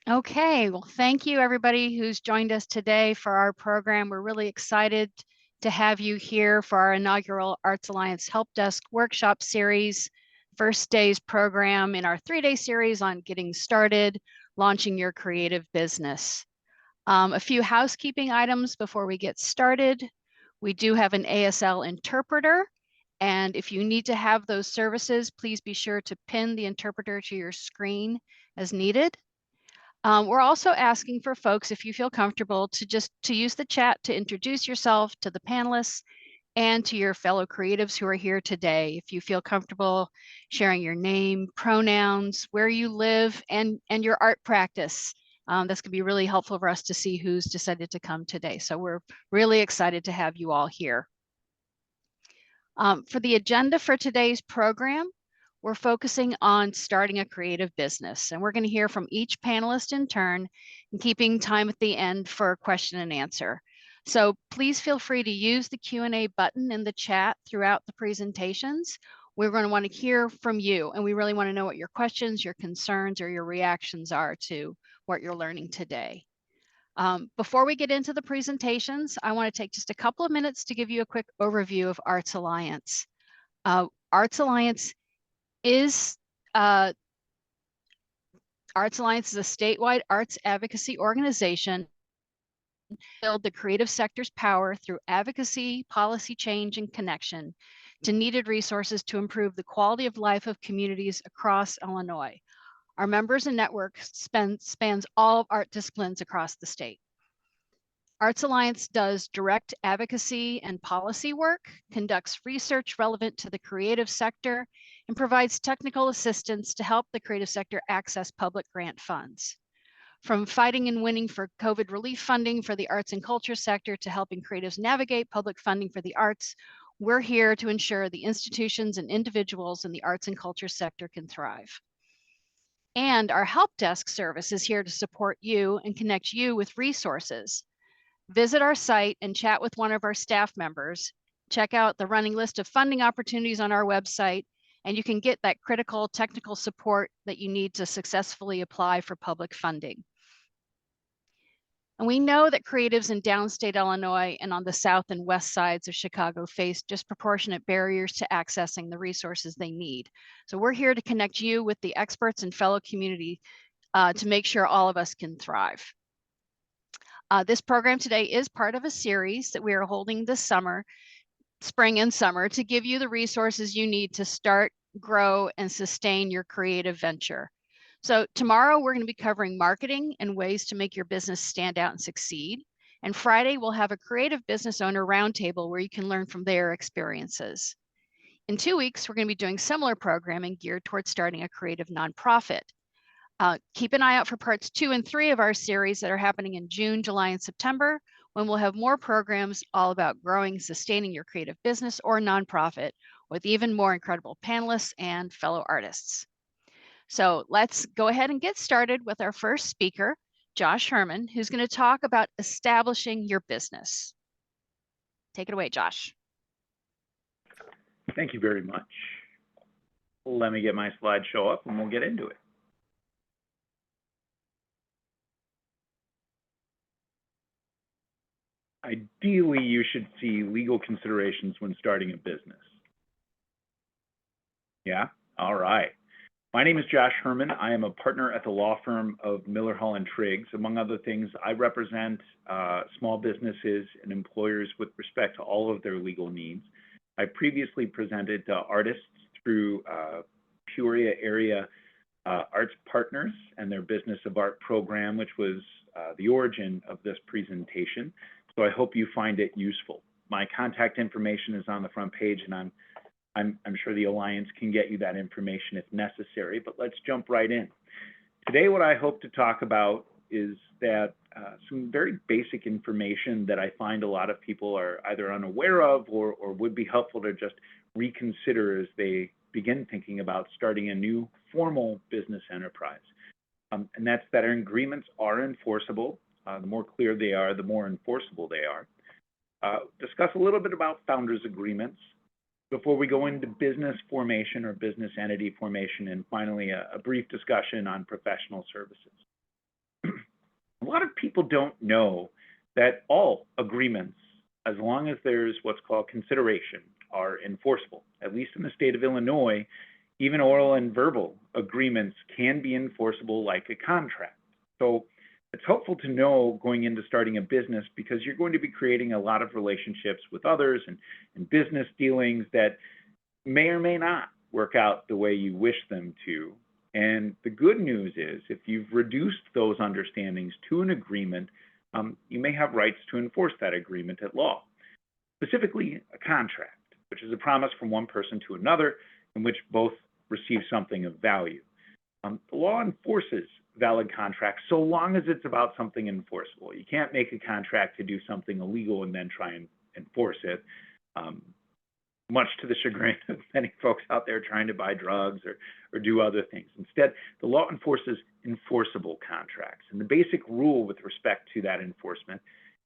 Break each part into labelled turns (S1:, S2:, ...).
S1: Okay, well, thank you everybody who's joined us today for our program. We're really excited to have you here for our inaugural Arts Alliance Help Desk Workshop Series, first day's program in our 3-day series on getting started, launching your creative business. A few housekeeping items before we get started. We do have an ASL interpreter, and if you need to have those services, please be sure to pin the interpreter to your screen as needed. We're also asking for folks, if you feel comfortable, to use the chat to introduce yourself to the panelists and to your fellow creatives who are here today. If you feel comfortable sharing your name, pronouns, where you live, and your art practice. This could be really helpful for us to see who's decided to come today. So we're really excited to have you all here. For the agenda for today's program, we're focusing on starting a creative business, and we're going to hear from each panelist in turn and keeping time at the end for question and answer. So please feel free to use the Q&A button in the chat throughout the presentations. We're going to want to hear from you, and we really want to know what your questions, your concerns, or your reactions are to what you're learning today. Before we get into the presentations, I want to take just a couple of minutes to give you a quick overview of Arts Alliance. Arts Alliance is a statewide arts advocacy organization to build the creative sector's power through advocacy, policy change, and connection to needed resources to improve the quality of life of communities across Illinois. Our members and network spans all art disciplines across the state. Arts Alliance does direct advocacy and policy work, conducts research relevant to the creative sector, and provides technical assistance to help the creative sector access public grant funds. From fighting and winning for COVID relief funding for the arts and culture sector to helping creatives navigate public funding for the arts, we're here to ensure the institutions and individuals in the arts and culture sector can thrive. And our help desk service is here to support you and connect you with resources. Visit our site and chat with one of our staff members. Check out the running list of funding opportunities on our website, and you can get that critical technical support that you need to successfully apply for public funding. And we know that creatives in downstate Illinois and on the south and west sides of Chicago face disproportionate barriers to accessing the resources they need. So we're here to connect you with the experts and fellow community to make sure all of us can thrive. This program today is part of a series that we are holding this summer, spring and summer, to give you the resources you need to start, grow, and sustain your creative venture. So tomorrow we're going to be covering marketing and ways to make your business stand out and succeed. And Friday we'll have a creative business owner roundtable where you can learn from their experiences. In 2 weeks, we're going to be doing similar programming geared towards starting a creative nonprofit. Keep an eye out for parts 2 and 3 of our series that are happening in June, July, and September, when we'll have more programs all about growing and sustaining your creative business or nonprofit with even more incredible panelists and fellow artists. So let's go ahead and get started with our first speaker, Josh Herman, who's going to talk about establishing your business. Take it away, Josh.
S2: Thank you very much. Let me get my slideshow up and we'll get into it. Ideally, you should see legal considerations when starting a business. Yeah? All right. My name is Josh Herman. I am a partner at the law firm of Miller, Hull & Triggs. Among other things, I represent small businesses and employers with respect to all of their legal needs. I previously presented to artists through Peoria area Arts Partners and their Business of Art program, which was the origin of this presentation. So I hope you find it useful. My contact information is on the front page, and I'm sure the Alliance can get you that information if necessary, but let's jump right in. Today, what I hope to talk about is that some very basic information that I find a lot of people are either unaware of or would be helpful to just reconsider as they begin thinking about starting a new formal business enterprise. And that's that our agreements are enforceable. The more clear they are, the more enforceable they are. Discuss a little bit about founders agreements before we go into business formation or business entity formation, and finally a brief discussion on professional services. A lot of people don't know that all agreements, as long as there's what's called consideration, are enforceable. At least in the state of Illinois, even oral and verbal agreements can be enforceable like a contract. So it's helpful to know going into starting a business, because you're going to be creating a lot of relationships with others and business dealings that may or may not work out the way you wish them to. And the good news is, if you've reduced those understandings to an agreement, you may have rights to enforce that agreement at law. Specifically, a contract, which is a promise from one person to another in which both receive something of value. The law enforces valid contracts so long as it's about something enforceable. You can't make a contract to do something illegal and then try and enforce it, much to the chagrin of many folks out there trying to buy drugs or do other things. Instead, the law enforces enforceable contracts. And the basic rule with respect to that enforcement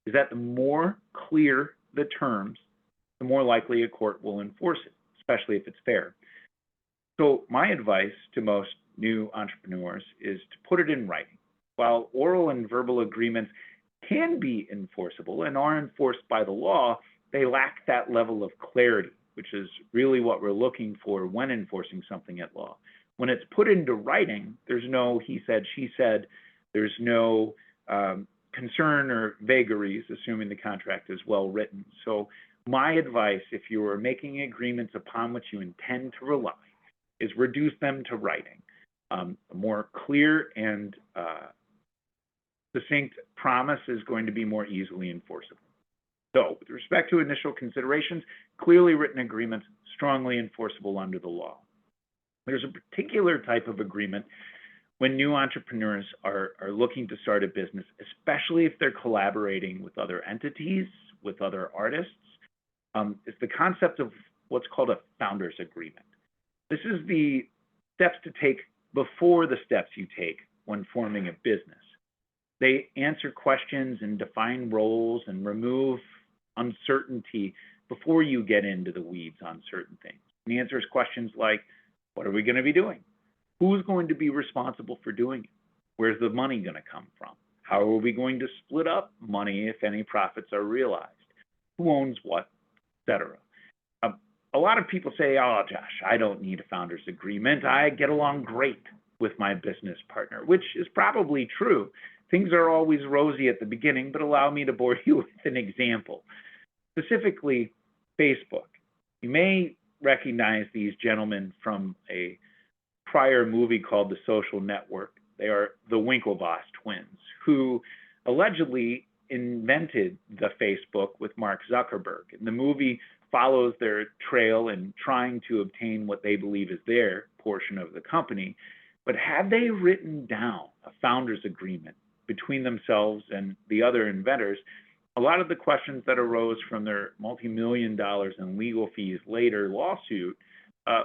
S2: is that the more clear the terms, the more likely a court will enforce it, especially if it's fair. So my advice to most new entrepreneurs is to put it in writing. While oral and verbal agreements can be enforceable and are enforced by the law, they lack that level of clarity, which is really what we're looking for when enforcing something at law. When it's put into writing, there's no he said, she said, there's no concern or vagaries, assuming the contract is well written. So my advice, if you are making agreements upon which you intend to rely, is reduce them to writing. A more clear and succinct promise is going to be more easily enforceable. So with respect to initial considerations, clearly written agreements, strongly enforceable under the law. There's a particular type of agreement when new entrepreneurs are looking to start a business, especially if they're collaborating with other entities, with other artists. It's the concept of what's called a founder's agreement. This is the steps to take before the steps you take when forming a business. They answer questions and define roles and remove uncertainty before you get into the weeds on certain things. And the answer is questions like, what are we going to be doing? Who's going to be responsible for doing it? Where's the money going to come from? How are we going to split up money if any profits are realized? Who owns what, etc. A lot of people say, oh, Josh, I don't need a founder's agreement. I get along great with my business partner, which is probably true. Things are always rosy at the beginning, but allow me to bore you with an example. Specifically, Facebook. You may recognize these gentlemen from a prior movie called The Social Network. They are the Winklevoss twins, who allegedly invented the Facebook with Mark Zuckerberg. And the movie follows their trail in trying to obtain what they believe is their portion of the company. But had they written down a founder's agreement between themselves and the other inventors, a lot of the questions that arose from their multi-million dollars in legal fees later lawsuit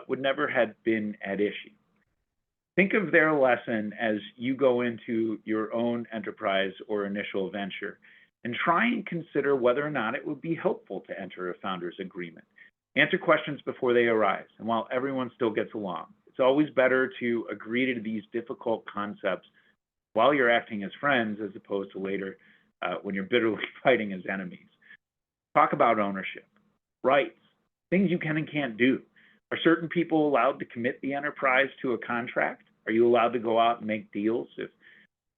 S2: would never have been at issue. Think of their lesson as you go into your own enterprise or initial venture, and try and consider whether or not it would be helpful to enter a founder's agreement. Answer questions before they arise, and while everyone still gets along, it's always better to agree to these difficult concepts while you're acting as friends, as opposed to later when you're bitterly fighting as enemies. Talk about ownership, rights, things you can and can't do. Are certain people allowed to commit the enterprise to a contract? Are you allowed to go out and make deals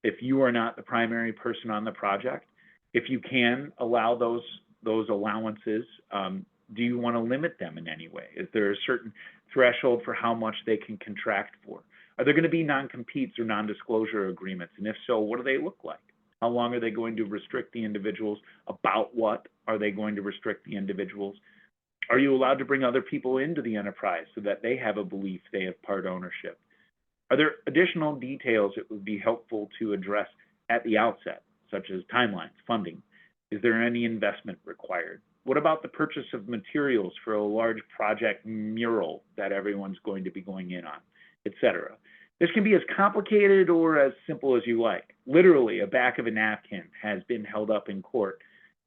S2: if you are not the primary person on the project? If you can allow those allowances, do you want to limit them in any way? Is there a certain threshold for how much they can contract for? Are there going to be non-competes or non-disclosure agreements? And if so, what do they look like? How long are they going to restrict the individuals? About what are they going to restrict the individuals? Are you allowed to bring other people into the enterprise so that they have a belief they have part ownership? Are there additional details that would be helpful to address at the outset, such as timelines, funding? Is there any investment required? What about the purchase of materials for a large project mural that everyone's going to be going in on, etc.? This can be as complicated or as simple as you like. Literally, a back of a napkin has been held up in court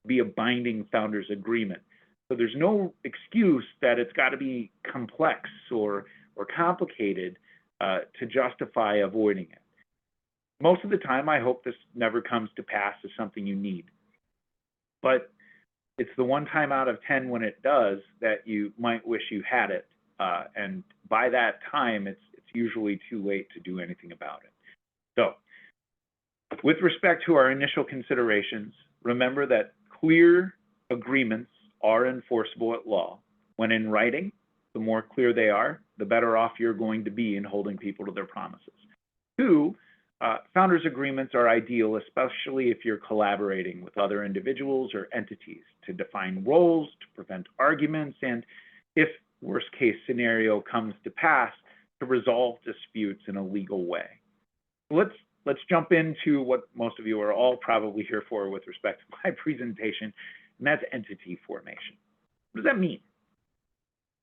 S2: to be a binding founder's agreement. So there's no excuse that it's got to be complex or complicated to justify avoiding it. Most of the time, I hope this never comes to pass as something you need. But it's the one time out of 10 when it does that you might wish you had it. And by that time, it's usually too late to do anything about it. So with respect to our initial considerations, remember that clear agreements are enforceable at law. When in writing, the more clear they are, the better off you're going to be in holding people to their promises. 2, founders' agreements are ideal, especially if you're collaborating with other individuals or entities to define roles, to prevent arguments, and if worst case scenario comes to pass, to resolve disputes in a legal way. Let's jump into what most of you are all probably here for with respect to my presentation, and that's entity formation. What does that mean?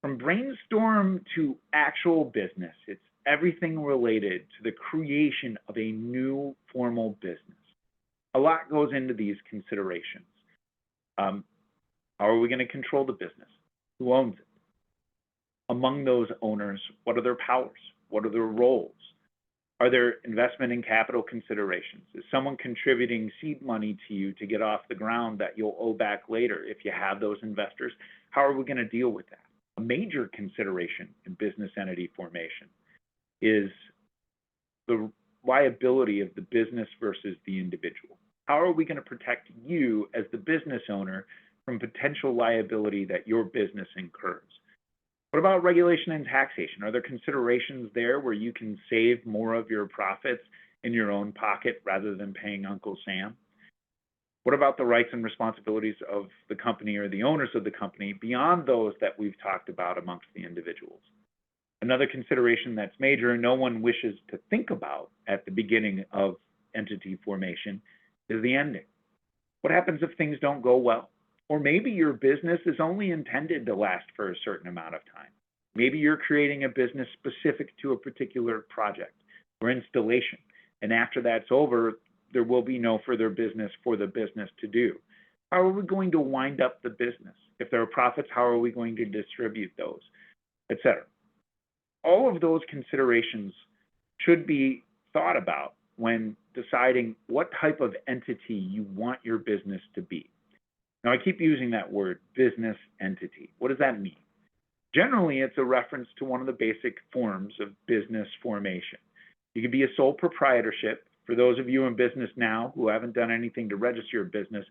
S2: From brainstorm to actual business, it's everything related to the creation of a new formal business. A lot goes into these considerations. How are we going to control the business? Who owns it? Among those owners, what are their powers? What are their roles? Are there investment and capital considerations? Is someone contributing seed money to you to get off the ground that you'll owe back later if you have those investors? How are we going to deal with that? A major consideration in business entity formation is the liability of the business versus the individual. How are we going to protect you as the business owner from potential liability that your business incurs? What about regulation and taxation? Are there considerations there where you can save more of your profits in your own pocket rather than paying Uncle Sam? What about the rights and responsibilities of the company or the owners of the company beyond those that we've talked about amongst the individuals? Another consideration that's major and no one wishes to think about at the beginning of entity formation is the ending. What happens if things don't go well? Or maybe your business is only intended to last for a certain amount of time. Maybe you're creating a business specific to a particular project or installation, and after that's over, there will be no further business for the business to do. How are we going to wind up the business? If there are profits, how are we going to distribute those, etc.? All of those considerations should be thought about when deciding what type of entity you want your business to be. Now, I keep using that word, business entity. What does that mean? Generally, it's a reference to one of the basic forms of business formation. You could be a sole proprietorship. For those of you in business now who haven't done anything to register your business,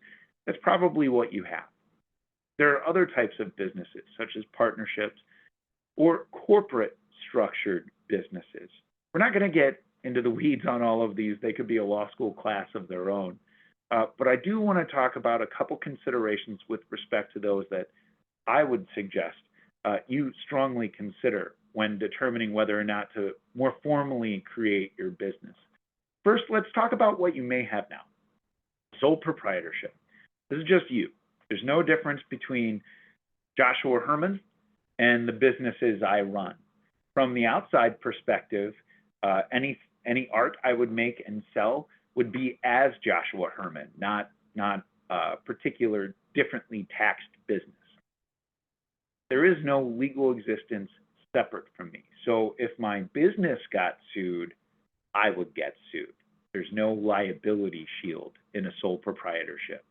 S2: that's probably what you have. There are other types of businesses, such as partnerships or corporate structured businesses. We're not going to get into the weeds on all of these. They could be a law school class of their own. But I do want to talk about a couple considerations with respect to those that I would suggest you strongly consider when determining whether or not to more formally create your business. First, let's talk about what you may have now. Sole proprietorship. This is just you. There's no difference between Joshua Herman and the businesses I run. From the outside perspective, any art I would make and sell would be as Joshua Herman, not a particular differently taxed business. There is no legal existence separate from me. So if my business got sued, I would get sued. There's no liability shield in a sole proprietorship.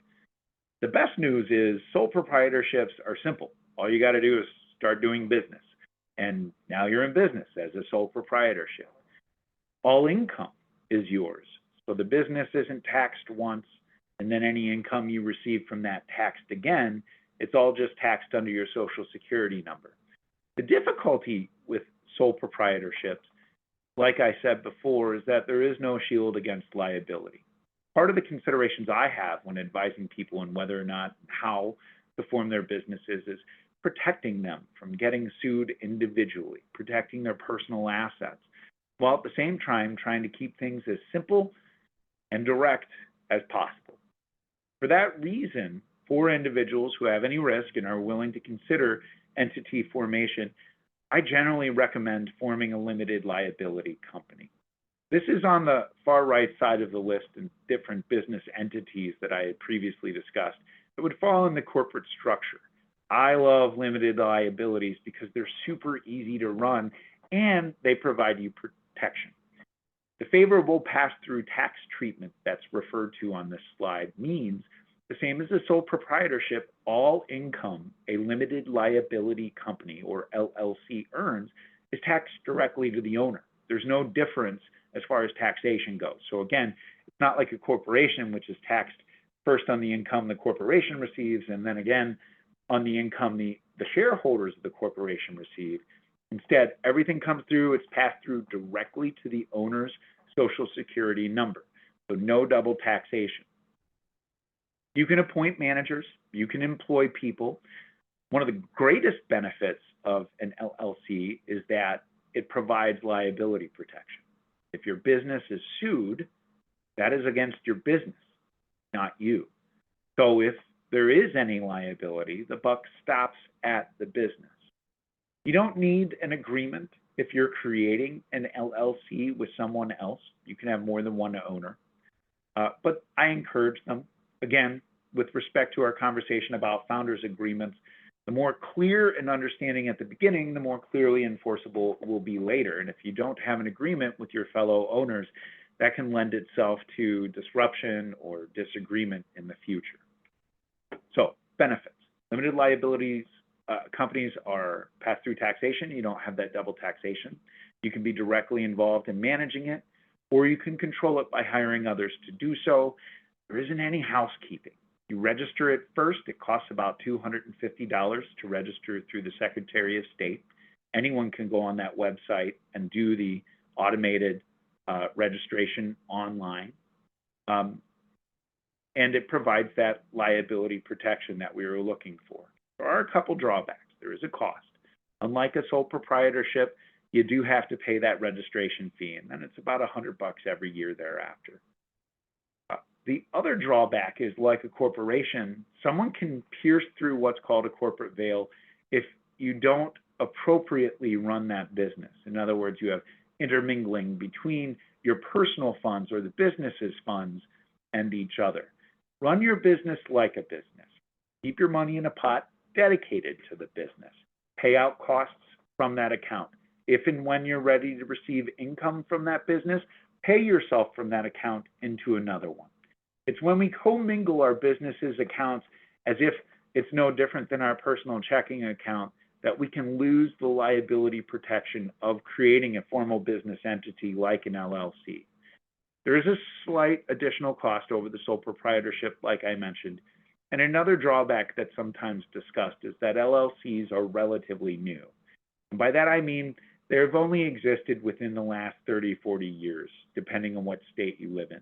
S2: The best news is sole proprietorships are simple. All you got to do is start doing business. And now you're in business as a sole proprietorship. All income is yours. So the business isn't taxed once, and then any income you receive from that taxed again. It's all just taxed under your Social Security number. The difficulty with sole proprietorships, like I said before, is that there is no shield against liability. Part of the considerations I have when advising people on whether or not how to form their businesses is protecting them from getting sued individually, protecting their personal assets, while at the same time trying to keep things as simple and direct as possible. For that reason, for individuals who have any risk and are willing to consider entity formation, I generally recommend forming a limited liability company. This is on the far right side of the list in different business entities that I had previously discussed that would fall in the corporate structure. I love limited liabilities because they're super easy to run and they provide you protection. The favorable pass-through tax treatment that's referred to on this slide means the same as a sole proprietorship, all income a limited liability company or LLC earns is taxed directly to the owner. There's no difference as far as taxation goes. So again, it's not like a corporation, which is taxed first on the income the corporation receives, and then again on the income the shareholders of the corporation receive. Instead, everything comes through, it's passed through directly to the owner's Social Security number. So no double taxation. You can appoint managers, you can employ people. One of the greatest benefits of an LLC is that it provides liability protection. If your business is sued, that is against your business, not you. So if there is any liability, the buck stops at the business. You don't need an agreement if you're creating an LLC with someone else. You can have more than one owner. But I encourage them, again, with respect to our conversation about founders agreements, the more clear and understanding at the beginning, the more clearly enforceable will be later. And if you don't have an agreement with your fellow owners, that can lend itself to disruption or disagreement in the future. So benefits. Limited liabilities companies are pass-through taxation. You don't have that double taxation. You can be directly involved in managing it, or you can control it by hiring others to do so. There isn't any housekeeping. You register it first. It costs about $250 to register through the Secretary of State. Anyone can go on that website and do the automated registration online. And it provides that liability protection that we were looking for. There are a couple drawbacks. There is a cost. Unlike a sole proprietorship, you do have to pay that registration fee, and then it's about $100 every year thereafter. The other drawback is, like a corporation, someone can pierce through what's called a corporate veil if you don't appropriately run that business. In other words, you have intermingling between your personal funds or the business's funds and each other. Run your business like a business. Keep your money in a pot dedicated to the business. Pay out costs from that account. If and when you're ready to receive income from that business, pay yourself from that account into another one. It's when we commingle our business's accounts as if it's no different than our personal checking account that we can lose the liability protection of creating a formal business entity like an LLC. There is a slight additional cost over the sole proprietorship, like I mentioned. And another drawback that's sometimes discussed is that LLCs are relatively new. And by that I mean they've only existed within the last 30, 40 years, depending on what state you live in.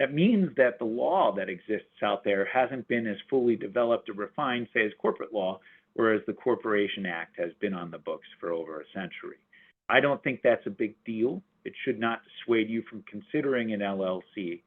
S2: That means that the law that exists out there hasn't been as fully developed or refined, say, as corporate law, whereas the Corporation Act has been on the books for over a century. I don't think that's a big deal. It should not dissuade you from considering an LLC.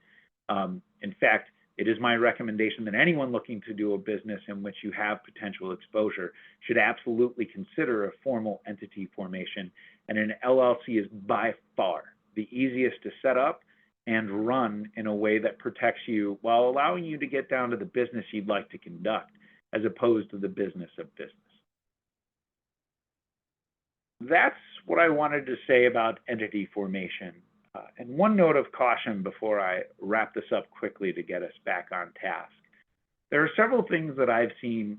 S2: In fact, it is my recommendation that anyone looking to do a business in which you have potential exposure should absolutely consider a formal entity formation. And an LLC is by far the easiest to set up and run in a way that protects you while allowing you to get down to the business you'd like to conduct, as opposed to the business of business. That's what I wanted to say about entity formation. And one note of caution before I wrap this up quickly to get us back on task. There are several things that I've seen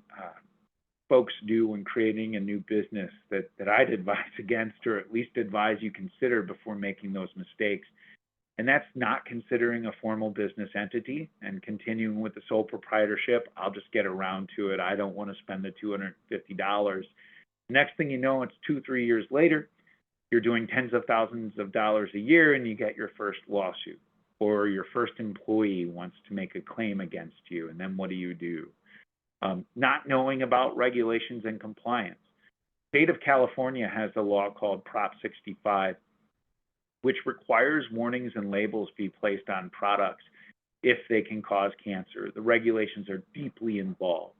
S2: folks do when creating a new business that I'd advise against, or at least advise you consider before making those mistakes. And that's not considering a formal business entity and continuing with the sole proprietorship. I'll just get around to it. I don't want to spend the $250. Next thing you know, it's 2-3 years later, you're doing tens of thousands of dollars a year and you get your first lawsuit, or your first employee wants to make a claim against you. And then what do? Not knowing about regulations and compliance. The state of California has a law called Prop 65, which requires warnings and labels be placed on products if they can cause cancer. The regulations are deeply involved.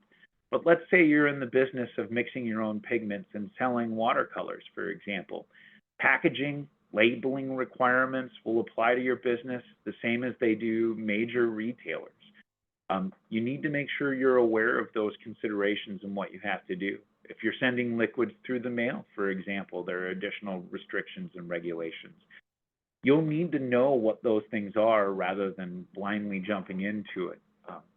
S2: But let's say you're in the business of mixing your own pigments and selling watercolors, for example. Packaging, labeling requirements will apply to your business the same as they do major retailers. You need to make sure you're aware of those considerations and what you have to do. If you're sending liquids through the mail, for example, there are additional restrictions and regulations. You'll need to know what those things are rather than blindly jumping into it.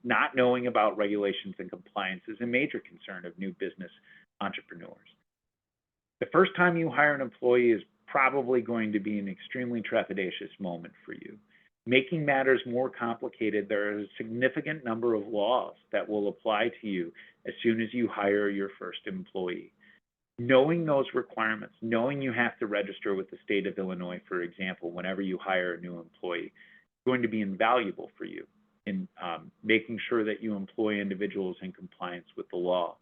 S2: Not knowing about regulations and compliance is a major concern of new business entrepreneurs. The first time you hire an employee is probably going to be an extremely trepidatious moment for you. Making matters more complicated, there are a significant number of laws that will apply to you as soon as you hire your first employee. Knowing those requirements, knowing you have to register with the state of Illinois, for example, whenever you hire a new employee, is going to be invaluable for you in making sure that you employ individuals in compliance with the law.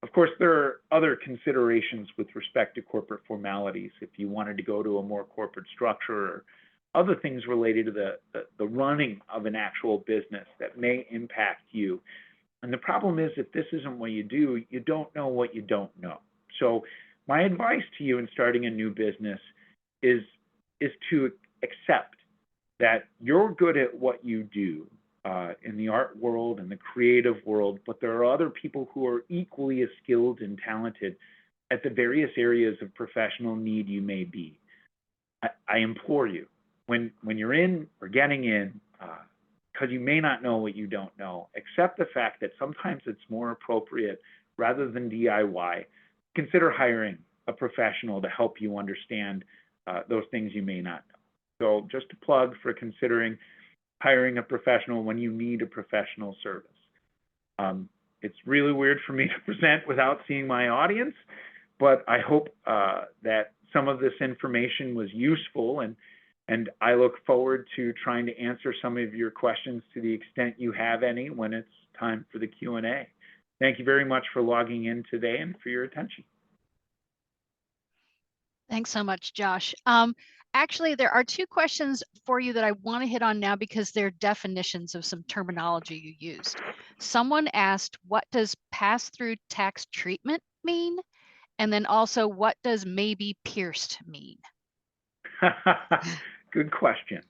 S2: Of course, there are other considerations with respect to corporate formalities. If you wanted to go to a more corporate structure or other things related to the running of an actual business that may impact you. And the problem is, if this isn't what you do, you don't know what you don't know. So my advice to you in starting a new business is to accept that you're good at what you do in the art world and the creative world, but there are other people who are equally as skilled and talented at the various areas of professional need you may be. I implore you, when you're in or getting in, because you may not know what you don't know, accept the fact that sometimes it's more appropriate, rather than DIY, consider hiring a professional to help you understand those things you may not know. So just a plug for considering hiring a professional when you need a professional service. It's really weird for me to present without seeing my audience, but I hope that some of this information was useful, and I look forward to trying to answer some of your questions to the extent you have any when it's time for the Q&A. Thank you very much for logging in today and for your attention.
S1: Thanks so much, Josh. Actually, there are two questions for you that I want to hit on now because they're definitions of some terminology you used. Someone asked, what does pass-through tax treatment mean? And then also, what does maybe pierced mean?
S2: Good questions.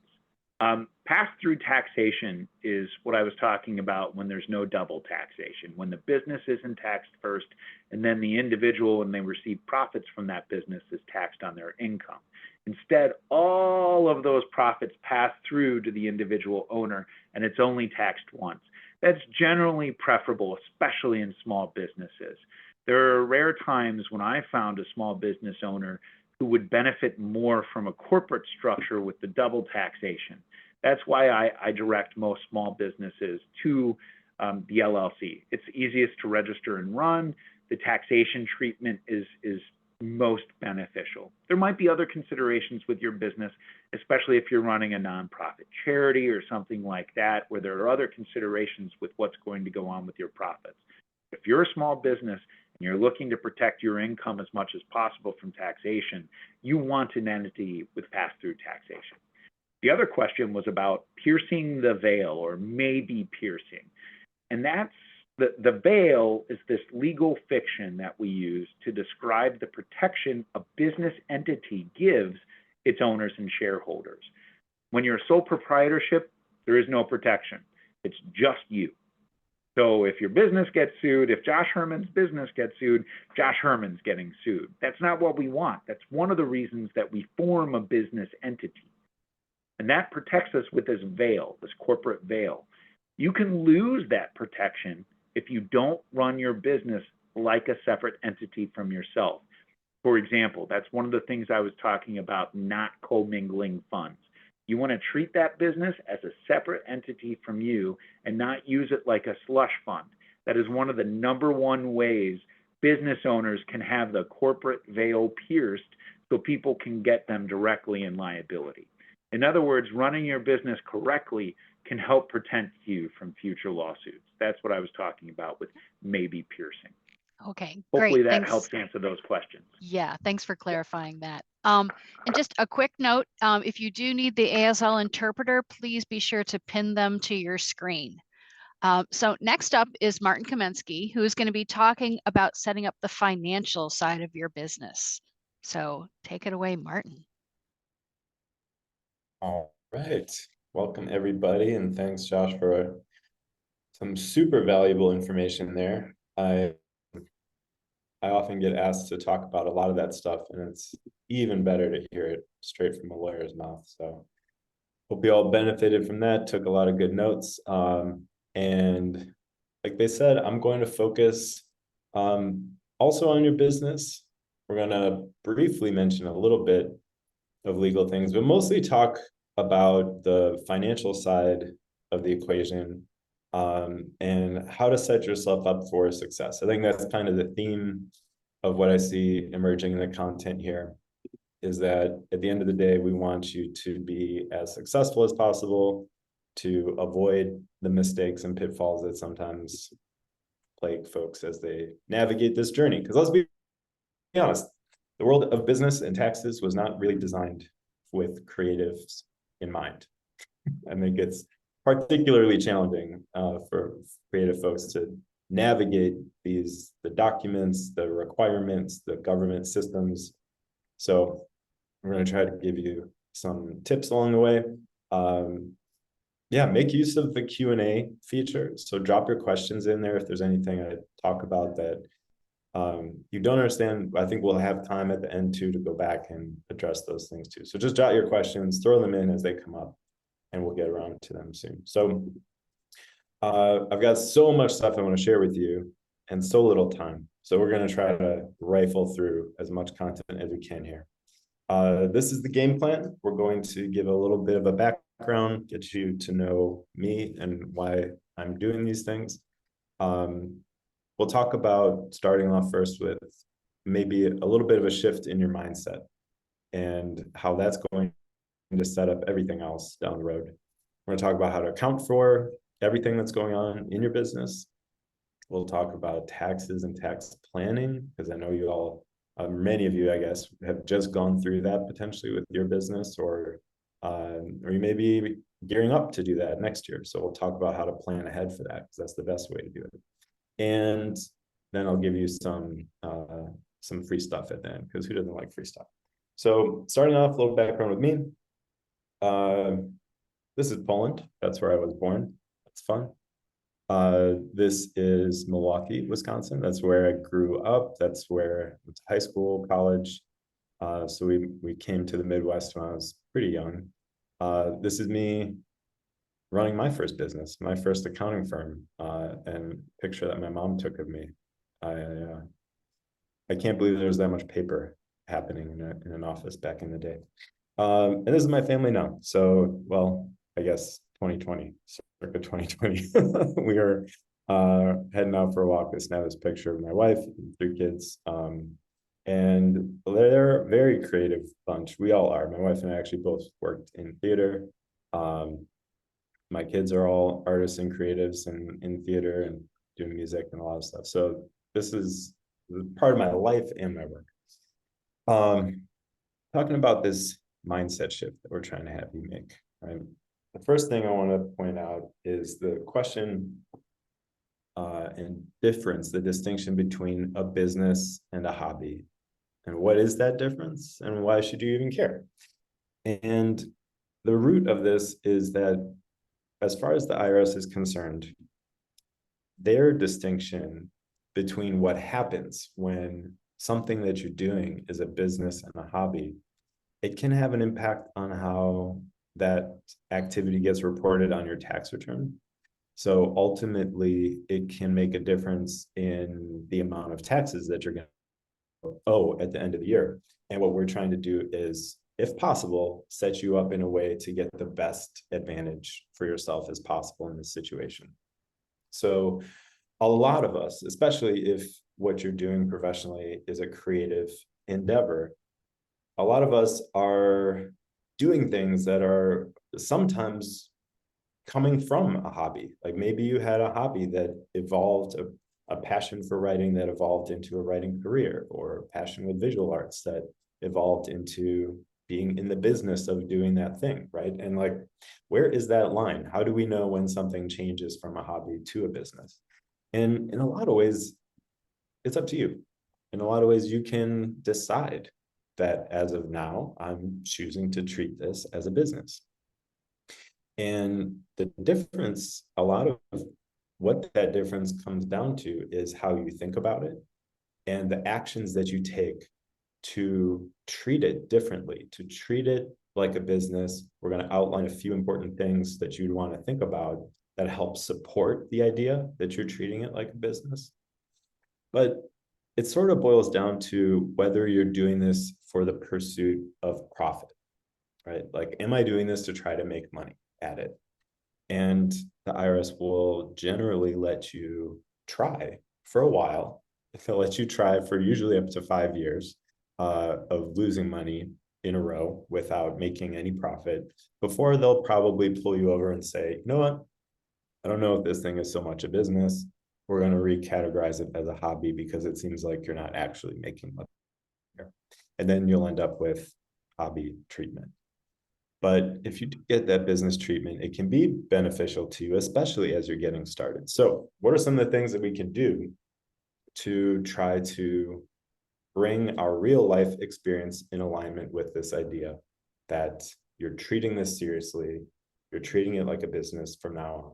S2: Pass-through taxation is what I was talking about when there's no double taxation, when the business isn't taxed first, and then the individual, when they receive profits from that business, is taxed on their income. Instead, all of those profits pass through to the individual owner, and it's only taxed once. That's generally preferable, especially in small businesses. There are rare times when I found a small business owner who would benefit more from a corporate structure with the double taxation. That's why I direct most small businesses to the LLC. It's easiest to register and run. The taxation treatment is most beneficial. There might be other considerations with your business, especially if you're running a nonprofit charity or something like that, where there are other considerations with what's going to go on with your profits. If you're a small business and you're looking to protect your income as much as possible from taxation, you want an entity with pass-through taxation. The other question was about piercing the veil, or maybe piercing. And that's the veil is this legal fiction that we use to describe the protection a business entity gives its owners and shareholders. When you're a sole proprietorship, there is no protection. It's just you. So if your business gets sued, if Josh Herman's business gets sued, Josh Herman's getting sued. That's not what we want. That's one of the reasons that we form a business entity. And that protects us with this veil, this corporate veil. You can lose that protection if you don't run your business like a separate entity from yourself. For example, that's one of the things I was talking about, not commingling funds. You want to treat that business as a separate entity from you and not use it like a slush fund. That is one of the #1 ways business owners can have the corporate veil pierced so people can get them directly in liability. In other words, running your business correctly can help protect you from future lawsuits. That's what I was talking about with maybe piercing.
S1: Okay,
S2: Hopefully
S1: great.
S2: that
S1: Thanks.
S2: helps answer those questions.
S1: Yeah, thanks for clarifying that. And just a quick note, if you do need the ASL interpreter, please be sure to pin them to your screen. So next up is Martin Kamenski, who is going to be talking about setting up the financial side of your business. So take it away, Martin.
S3: All right. Welcome, everybody, and thanks, Josh, for some super valuable information there. I often get asked to talk about a lot of that stuff, and it's even better to hear it straight from a lawyer's mouth. So hope you all benefited from that, took a lot of good notes. And like they said, I'm going to focus also on your business. We're going to briefly mention a little bit of legal things, but mostly talk about the financial side of the equation, and how to set yourself up for success. I think that's kind of the theme of what I see emerging in the content here, is that at the end of the day, we want you to be as successful as possible, to avoid the mistakes and pitfalls that sometimes plague folks as they navigate this journey. Because let's be honest, the world of business and taxes was not really designed with creatives in mind. I think it's particularly challenging for creative folks to navigate the documents, the requirements, the government systems. So we're going to try to give you some tips along the way. Yeah, make use of the Q&A feature. So drop your questions in there if there's anything I talk about that you don't understand. I think we'll have time at the end too to go back and address those things too. So just jot your questions, throw them in as they come up, and we'll get around to them soon. So I've got so much stuff I want to share with you and so little time. So we're going to try to rifle through as much content as we can here. This is the game plan. We're going to give a little bit of a background, get you to know me and why I'm doing these things. We'll talk about starting off first with maybe a little bit of a shift in your mindset and how that's going to set up everything else down the road. We're going to talk about how to account for everything that's going on in your business. We'll talk about taxes and tax planning, because I know you all, many of you, I guess, have just gone through that potentially with your business, or you may be gearing up to do that next year. So we'll talk about how to plan ahead for that, because that's the best way to do it. And then I'll give you some free stuff at the end, because who doesn't like free stuff? So starting off, a little background with me. This is Poland. That's where I was born. That's fun. This is Milwaukee, Wisconsin. That's where I grew up. That's where I went to high school, college. So we came to the Midwest when I was pretty young. This is me running my first business, my first accounting firm, and picture that my mom took of me. I can't believe there was that much paper happening in an office back in the day. And this is my family now. So, well, I guess 2020, circa 2020, we are heading out for a walk. This now is a picture of my wife and 3 kids. And they're a very creative bunch. We all are. My wife and I actually both worked in theater. My kids are all artists and creatives and in theater and doing music and a lot of stuff. So this is part of my life and my work. Talking about this mindset shift that we're trying to have you make, right? The first thing I want to point out is the question and difference, the distinction between a business and a hobby. And what is that difference? And why should you even care? And the root of this is that, as far as the IRS is concerned, their distinction between what happens when something that you're doing is a business and a hobby, it can have an impact on how that activity gets reported on your tax return. So ultimately, it can make a difference in the amount of taxes that you're going to owe at the end of the year. And what we're trying to do is, if possible, set you up in a way to get the best advantage for yourself as possible in this situation. So a lot of us, especially if what you're doing professionally is a creative endeavor, a lot of us are doing things that are sometimes coming from a hobby. Like maybe you had a hobby that evolved, a passion for writing that evolved into a writing career, or a passion with visual arts that evolved into being in the business of doing that thing, right? And like, where is that line? How do we know when something changes from a hobby to a business? And in a lot of ways, it's up to you. In a lot of ways, you can decide that as of now, I'm choosing to treat this as a business. And the difference, a lot of what that difference comes down to is how you think about it and the actions that you take to treat it differently, to treat it like a business. We're going to outline a few important things that you'd want to think about that help support the idea that you're treating it like a business. But it sort of boils down to whether you're doing this for the pursuit of profit, right? Like, am I doing this to try to make money at it? And the IRS will generally let you try for a while. They'll let you try for usually up to 5 years of losing money in a row without making any profit before they'll probably pull you over and say, you know what? I don't know if this thing is so much a business. We're going to recategorize it as a hobby because it seems like you're not actually making money. And then you'll end up with hobby treatment. But if you do get that business treatment, it can be beneficial to you, especially as you're getting started. So what are some of the things that we can do to try to bring our real life experience in alignment with this idea that you're treating this seriously, you're treating it like a business from now on?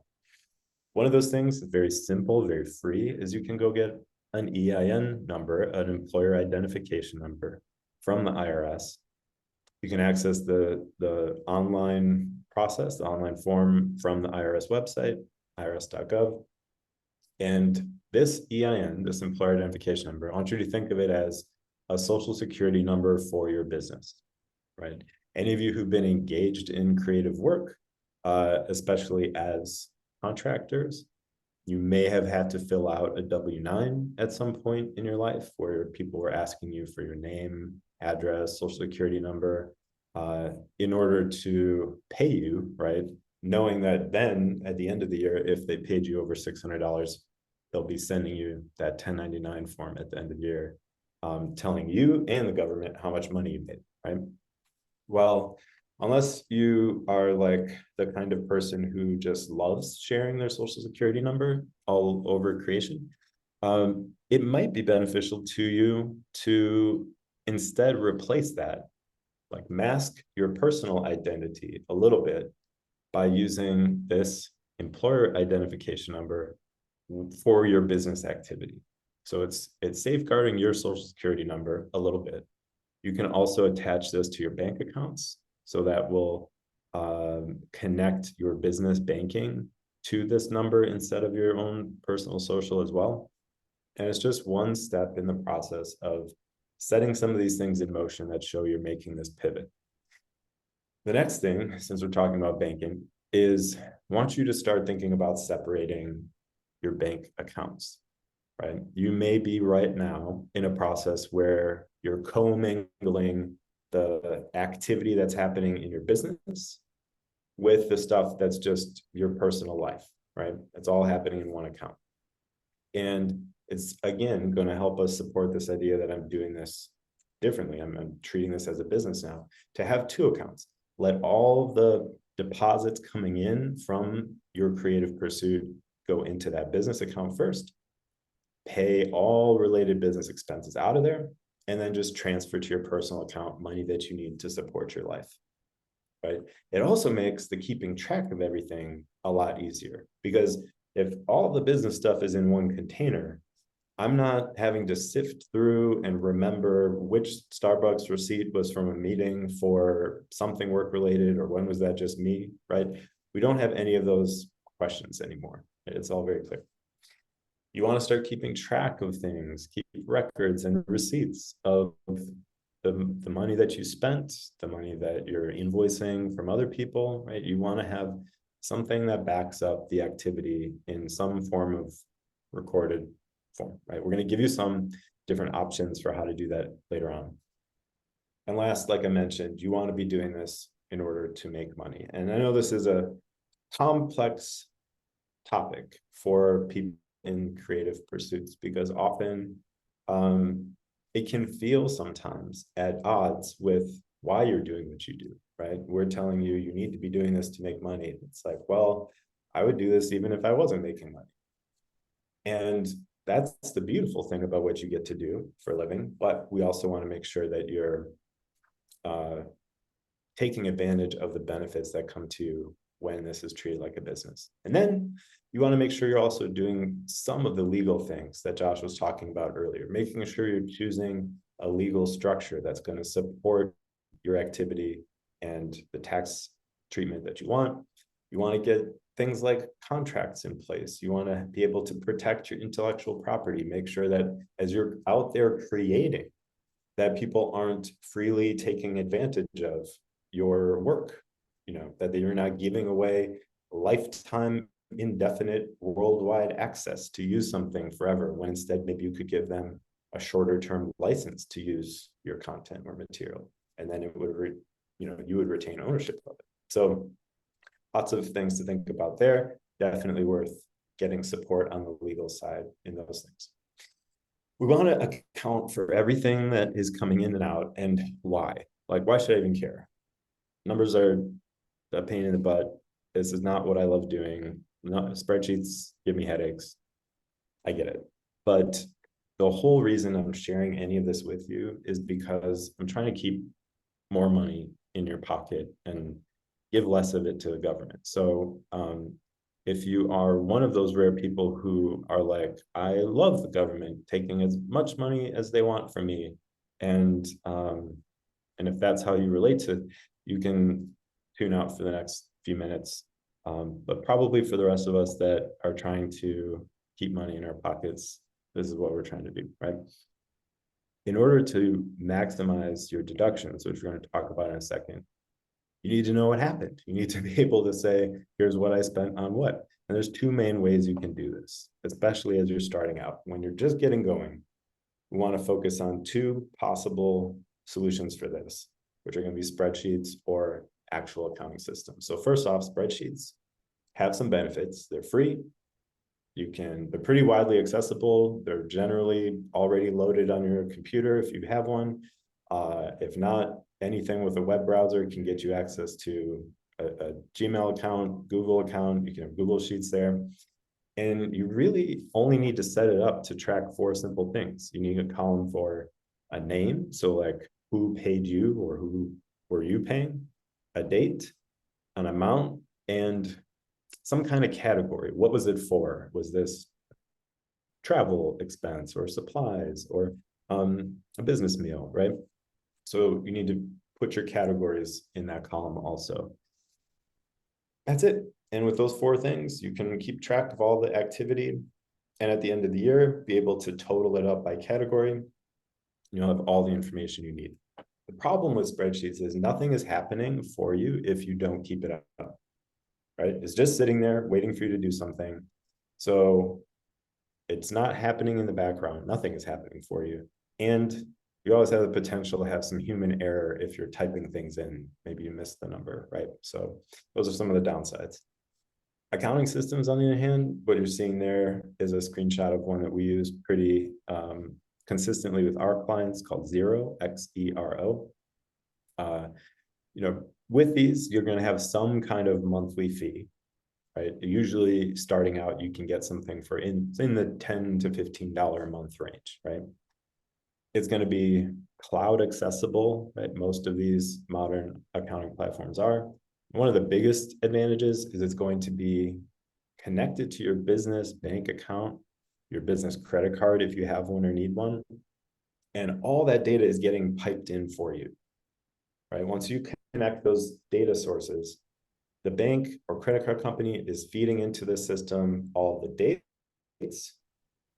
S3: One of those things is very simple, very free, is you can go get an EIN number, an employer identification number from the IRS. You can access the online process, the online form from the IRS website, irs.gov. And this EIN, this employer identification number, I want you to think of it as a social security number for your business, right? Any of you who've been engaged in creative work, especially as contractors, you may have had to fill out a W-9 at some point in your life where people were asking you for your name, address, social security number, in order to pay you, right? Knowing that then at the end of the year, if they paid you over $600, they'll be sending you that 1099 form at the end of the year, telling you and the government how much money you made, right? Well, unless you are like the kind of person who just loves sharing their social security number all over creation, it might be beneficial to you to instead replace that, like mask your personal identity a little bit by using this employer identification number for your business activity. So it's safeguarding your social security number a little bit. You can also attach this to your bank accounts. So that will connect your business banking to this number instead of your own personal social as well. And it's just one step in the process of setting some of these things in motion that show you're making this pivot. The next thing, since we're talking about banking, is I want you to start thinking about separating your bank accounts, right? You may be right now in a process where you're commingling the activity that's happening in your business with the stuff that's just your personal life, right? It's all happening in one account. And it's, again, going to help us support this idea that I'm doing this differently. I'm treating this as a business now, to have two accounts. Let all the deposits coming in from your creative pursuit go into that business account first, pay all related business expenses out of there, and then just transfer to your personal account money that you need to support your life, right? It also makes the keeping track of everything a lot easier, because if all the business stuff is in one container, I'm not having to sift through and remember which Starbucks receipt was from a meeting for something work related, or when was that just me, right? We don't have any of those questions anymore. It's all very clear. You want to start keeping track of things, keep records and receipts of the money that you spent, the money that you're invoicing from other people, right? You want to have something that backs up the activity in some form of recorded form, right? We're going to give you some different options for how to do that later on. And last, like I mentioned, you want to be doing this in order to make money. And I know this is a complex topic for people in creative pursuits, because often it can feel sometimes at odds with why you're doing what you do, right? We're telling you, you need to be doing this to make money. It's like, well, I would do this even if I wasn't making money. And that's the beautiful thing about what you get to do for a living. But we also want to make sure that you're taking advantage of the benefits that come to you when this is treated like a business. And then you want to make sure you're also doing some of the legal things that Josh was talking about earlier, making sure you're choosing a legal structure that's going to support your activity and the tax treatment that you want. You want to get things like contracts in place. You want to be able to protect your intellectual property, make sure that as you're out there creating, that people aren't freely taking advantage of your work, that you're not giving away lifetime, indefinite, worldwide access to use something forever, when instead maybe you could give them a shorter term license to use your content or material, and then it would, you would retain ownership of it. So lots of things to think about there. Definitely worth getting support on the legal side in those things. We want to account for everything that is coming in and out, and why. Like, why should I even care? Numbers are a pain in the butt. This is not what I love doing. Spreadsheets give me headaches. I get it. But the whole reason I'm sharing any of this with you is because I'm trying to keep more money in your pocket and give less of it to the government. So if you are one of those rare people who are like, I love the government taking as much money as they want from me, and if that's how you relate to it, you can tune out for the next few minutes. But probably for the rest of us that are trying to keep money in our pockets, this is what we're trying to do, right? In order to maximize your deductions, which we're going to talk about in a second, you need to know what happened. You need to be able to say, here's what I spent on what. And there's two main ways you can do this, especially as you're starting out. When you're just getting going, we want to focus on two possible solutions for this, which are going to be spreadsheets or actual accounting systems. So first off, spreadsheets have some benefits. They're free. They're pretty widely accessible. They're generally already loaded on your computer if you have one. If not, anything with a web browser can get you access to a Gmail account, Google account. You can have Google Sheets there. And you really only need to set it up to track four simple things. You need a column for a name, so like who paid you or who were you paying, a date, an amount, and some kind of category. What was it for? Was this travel expense or supplies or a business meal, right? So you need to put your categories in that column also. That's it. And with those four things, you can keep track of all the activity. And at the end of the year, be able to total it up by category. You'll have all the information you need. The problem with spreadsheets is nothing is happening for you if you don't keep it up, right? It's just sitting there waiting for you to do something. So it's not happening in the background. Nothing is happening for you. And you always have the potential to have some human error if you're typing things in. Maybe you missed the number, right? So those are some of the downsides. Accounting systems, on the other hand, what you're seeing there is a screenshot of one that we use pretty consistently with our clients called Xero, Xero. With these, you're going to have some kind of monthly fee, right? Usually starting out, you can get something for in the $10 to $15 a month range, right? It's going to be cloud accessible, right? Most of these modern accounting platforms are. One of the biggest advantages is it's going to be connected to your business bank account, your business credit card if you have one or need one. And all that data is getting piped in for you, right? Once you connect those data sources, the bank or credit card company is feeding into the system all the dates,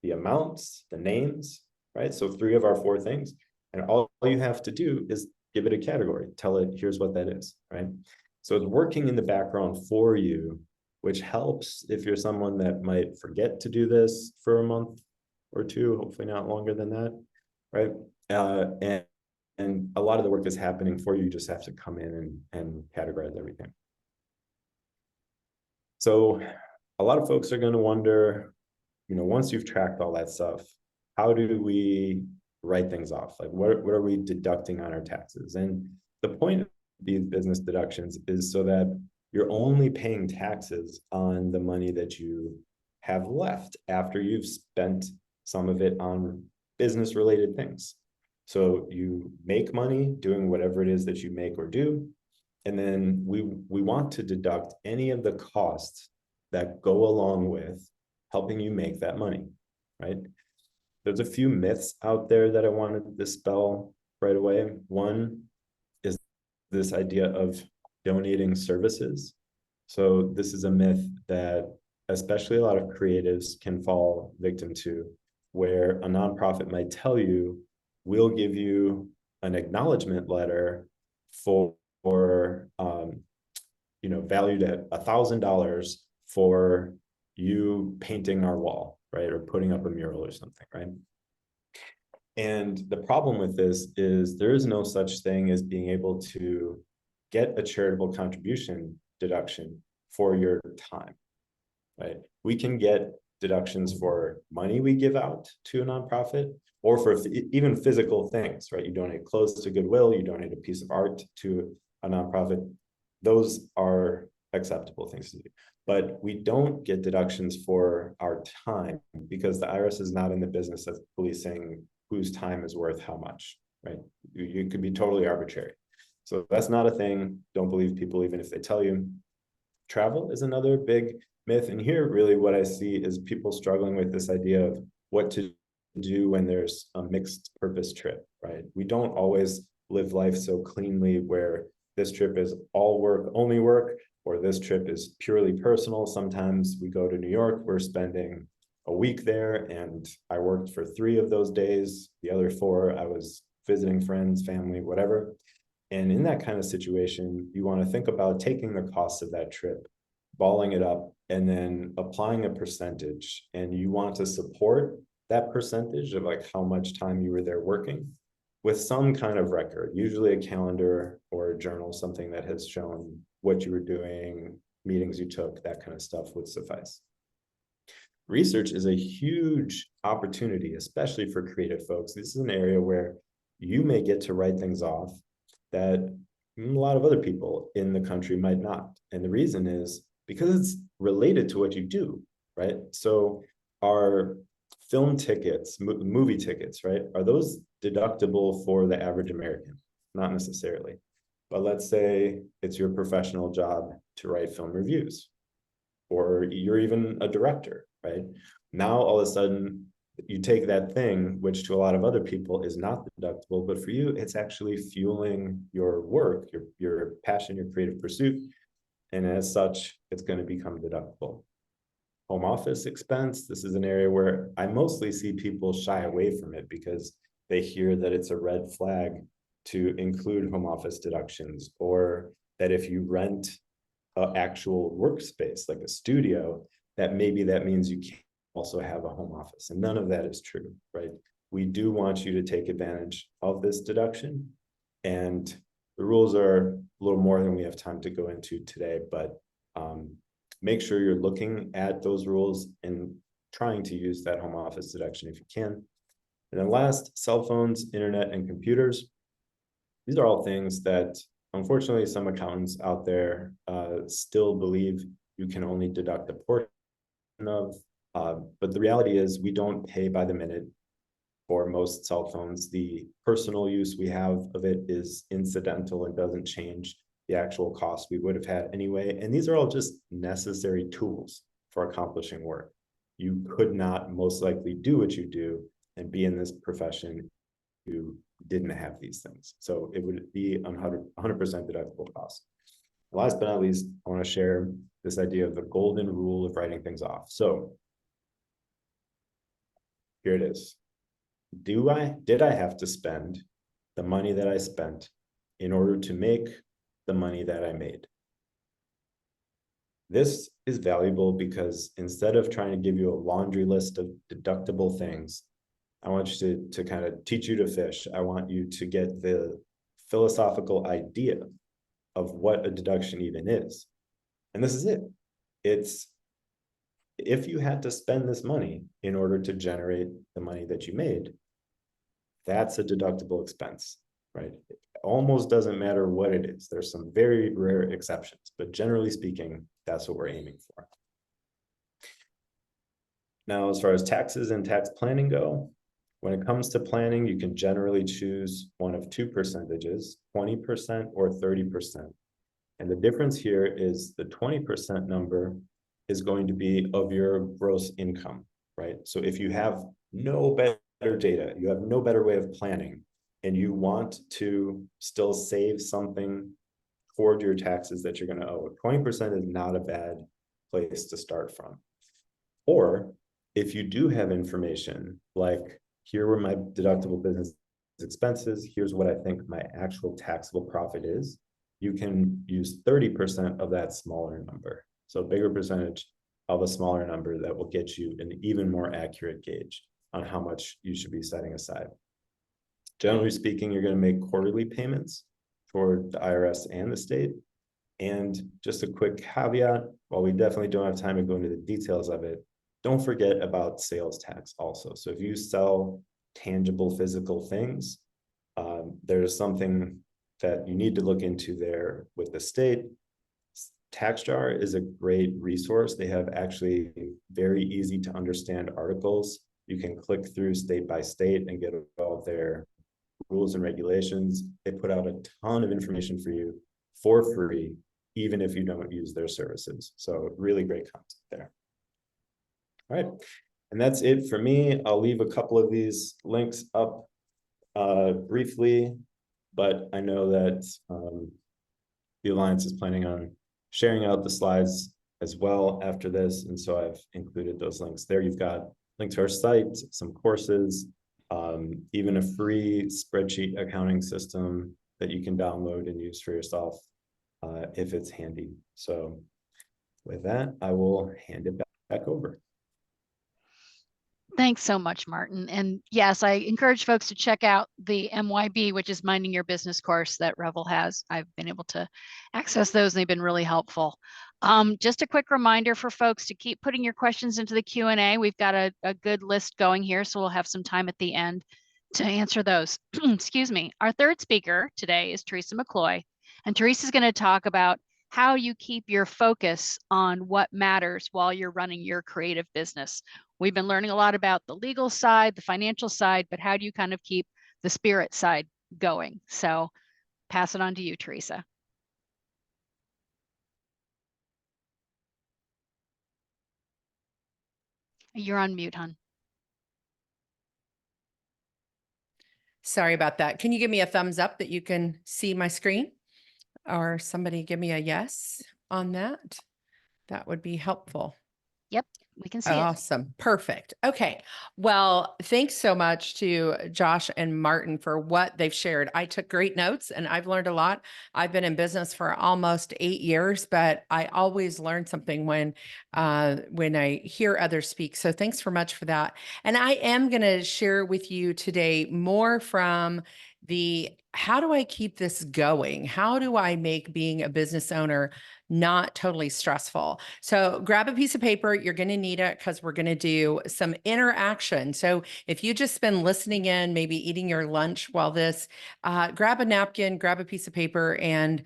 S3: the amounts, the names, right? So 3 of our 4 things. And all you have to do is give it a category, tell it, here's what that is, right? So it's working in the background for you, which helps if you're someone that might forget to do this for a month or 2, hopefully not longer than that, right? And a lot of the work is happening for you. You just have to come in and categorize everything. So a lot of folks are going to wonder, once you've tracked all that stuff, how do we write things off? Like what are we deducting on our taxes? And the point of these business deductions is so that you're only paying taxes on the money that you have left after you've spent some of it on business related things. So you make money doing whatever it is that you make or do, And then we want to deduct any of the costs that go along with helping you make that money, right? There's a few myths out there that I wanted to dispel right away. One is this idea of donating services. So this is a myth that especially a lot of creatives can fall victim to, where a nonprofit might tell you, we'll give you an acknowledgement letter for valued at $1,000 for you painting our wall, right? Or putting up a mural or something, right? And the problem with this is there is no such thing as being able to get a charitable contribution deduction for your time, right? We can get deductions for money we give out to a nonprofit, or for even physical things, right? You donate clothes to Goodwill, you donate a piece of art to a nonprofit. Those are acceptable things to do. But we don't get deductions for our time because the IRS is not in the business of policing whose time is worth how much, right? You could be totally arbitrary. So that's not a thing. Don't believe people even if they tell you. Travel is another big myth. And here really what I see is people struggling with this idea of what to do when there's a mixed purpose trip, right? We don't always live life so cleanly where this trip is all work, only work, or this trip is purely personal. Sometimes we go to New York, we're spending a week there, and I worked for 3 of those days. The other 4, I was visiting friends, family, whatever. And in that kind of situation, you want to think about taking the cost of that trip, balling it up, and then applying a percentage. And you want to support that percentage of like how much time you were there working with some kind of record, usually a calendar or a journal, something that has shown what you were doing, meetings you took, that kind of stuff would suffice. Research is a huge opportunity, especially for creative folks. This is an area where you may get to write things off that a lot of other people in the country might not. And the reason is because it's related to what you do, right? So our film tickets, movie tickets, right? Are those deductible for the average American? Not necessarily. But let's say it's your professional job to write film reviews, or you're even a director, right? Now, all of a sudden, you take that thing, which to a lot of other people is not deductible, but for you, it's actually fueling your work, your passion, your creative pursuit. And as such, it's going to become deductible. Home office expense, this is an area where I mostly see people shy away from it because they hear that it's a red flag to include home office deductions, or that if you rent an actual workspace like a studio, that maybe that means you can't also have a home office. And none of that is true, right? We do want you to take advantage of this deduction. And the rules are a little more than we have time to go into today, but make sure you're looking at those rules and trying to use that home office deduction if you can. And then last, cell phones, internet, and computers. These are all things that unfortunately some accountants out there still believe you can only deduct a portion of, but the reality is we don't pay by the minute for most cell phones. The personal use we have of it is incidental and doesn't change the actual cost we would have had anyway. And these are all just necessary tools for accomplishing work. You could not most likely do what you do and be in this profession if you didn't have these things. So it would be 100% deductible cost. Last but not least, I want to share this idea of the golden rule of writing things off. So here it is. Did I have to spend the money that I spent in order to make the money that I made? This is valuable because instead of trying to give you a laundry list of deductible things, I want you to kind of teach you to fish. I want you to get the philosophical idea of what a deduction even is. And this is it. It's if you had to spend this money in order to generate the money that you made, that's a deductible expense, right? It almost doesn't matter what it is. There's some very rare exceptions, but generally speaking, that's what we're aiming for. Now, as far as taxes and tax planning go, when it comes to planning, you can generally choose one of 2 percentages, 20% or 30%. And the difference here is the 20% number is going to be of your gross income, right? So if you have no better data, you have no better way of planning, and you want to still save something toward your taxes that you're going to owe, 20% is not a bad place to start from. Or if you do have information like, here were my deductible business expenses, here's what I think my actual taxable profit is, you can use 30% of that smaller number. So a bigger percentage of a smaller number that will get you an even more accurate gauge on how much you should be setting aside. Generally speaking, you're going to make quarterly payments for the IRS and the state. And just a quick caveat, while we definitely don't have time to go into the details of it, don't forget about sales tax also. So if you sell tangible physical things, there's something that you need to look into there with the state. TaxJar is a great resource. They have actually very easy to understand articles. You can click through state by state and get all their rules and regulations. They put out a ton of information for you for free, even if you don't use their services. So really great content there. All right, and that's it for me. I'll leave a couple of these links up briefly, but I know that the Alliance is planning on sharing out the slides as well after this, and so I've included those links there. You've got a link to our site, some courses, even a free spreadsheet accounting system that you can download and use for yourself if it's handy. So with that, I will hand it back over.
S1: Thanks so much, Martin. And yes, I encourage folks to check out the MYB, which is Minding Your Business course that Revel has. I've been able to access those and they've been really helpful. Just a quick reminder for folks to keep putting your questions into the Q&A. We've got a good list going here, so we'll have some time at the end to answer those. Excuse me. Our third speaker today is Teresa McCloy, and Teresa's going to talk about how you keep your focus on what matters while you're running your creative business. We've been learning a lot about the legal side, the financial side, but how do you kind of keep the spirit side going? So pass it on to you, Teresa. You're on mute, hon.
S4: Sorry about that. Can you give me a thumbs up that you can see my screen? Or somebody give me a yes on that? That would be helpful.
S1: Yep, we can see it.
S4: Awesome. Perfect. Okay. Well, thanks so much to Josh and Martin for what they've shared. I took great notes and I've learned a lot. I've been in business for almost 8 years, but I always learn something when I hear others speak. So thanks so much for that. And I am going to share with you today more from how do I keep this going? How do I make being a business owner not totally stressful? So grab a piece of paper. You're going to need it because we're going to do some interaction. So if you just been listening in, maybe eating your lunch while this, grab a napkin, grab a piece of paper, and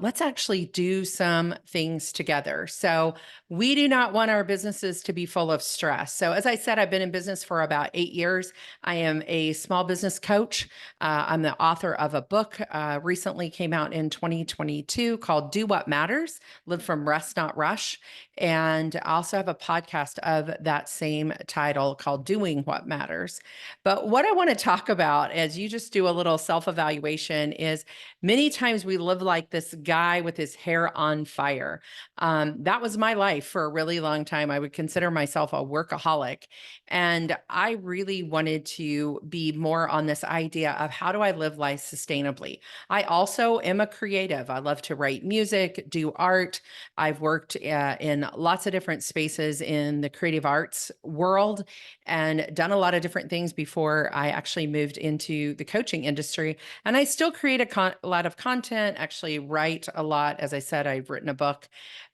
S4: let's actually do some things together. So we do not want our businesses to be full of stress. So as I said, I've been in business for about 8 years. I am a small business coach. I'm the author of a book recently came out in 2022 called Do What Matters, Live from Rest, Not Rush. And I also have a podcast of that same title called Doing What Matters. But what I want to talk about as you just do a little self-evaluation is many times we live like this guy with his hair on fire. That was my life for a really long time. I would consider myself a workaholic. And I really wanted to be more on this idea of how do I live life sustainably? I also am a creative. I love to write music, do art. I've worked in lots of different spaces in the creative arts world and done a lot of different things before I actually moved into the coaching industry. And I still create a lot of content, actually write a lot. As I said, I've written a book.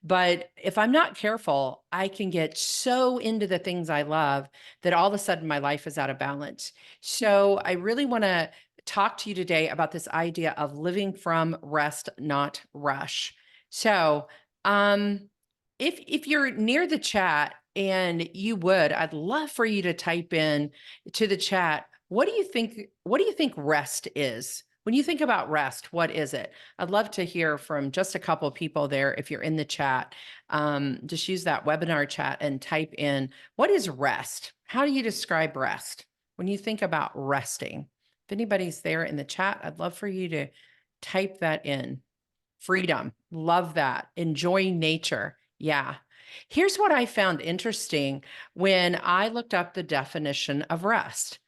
S4: But if I'm not careful, I can get so into the things I love that all of a sudden my life is out of balance. So I really want to talk to you today about this idea of living from rest, not rush. So if you're near the chat and you would, I'd love for you to type in to the chat, what do you think rest is? When you think about rest, what is it? I'd love to hear from just a couple of people there. If you're in the chat, just use that webinar chat and type in, what is rest? How do you describe rest? When you think about resting, if anybody's there in the chat, I'd love for you to type that in. Freedom. Love that. Enjoy nature. Yeah. Here's what I found interesting when I looked up the definition of rest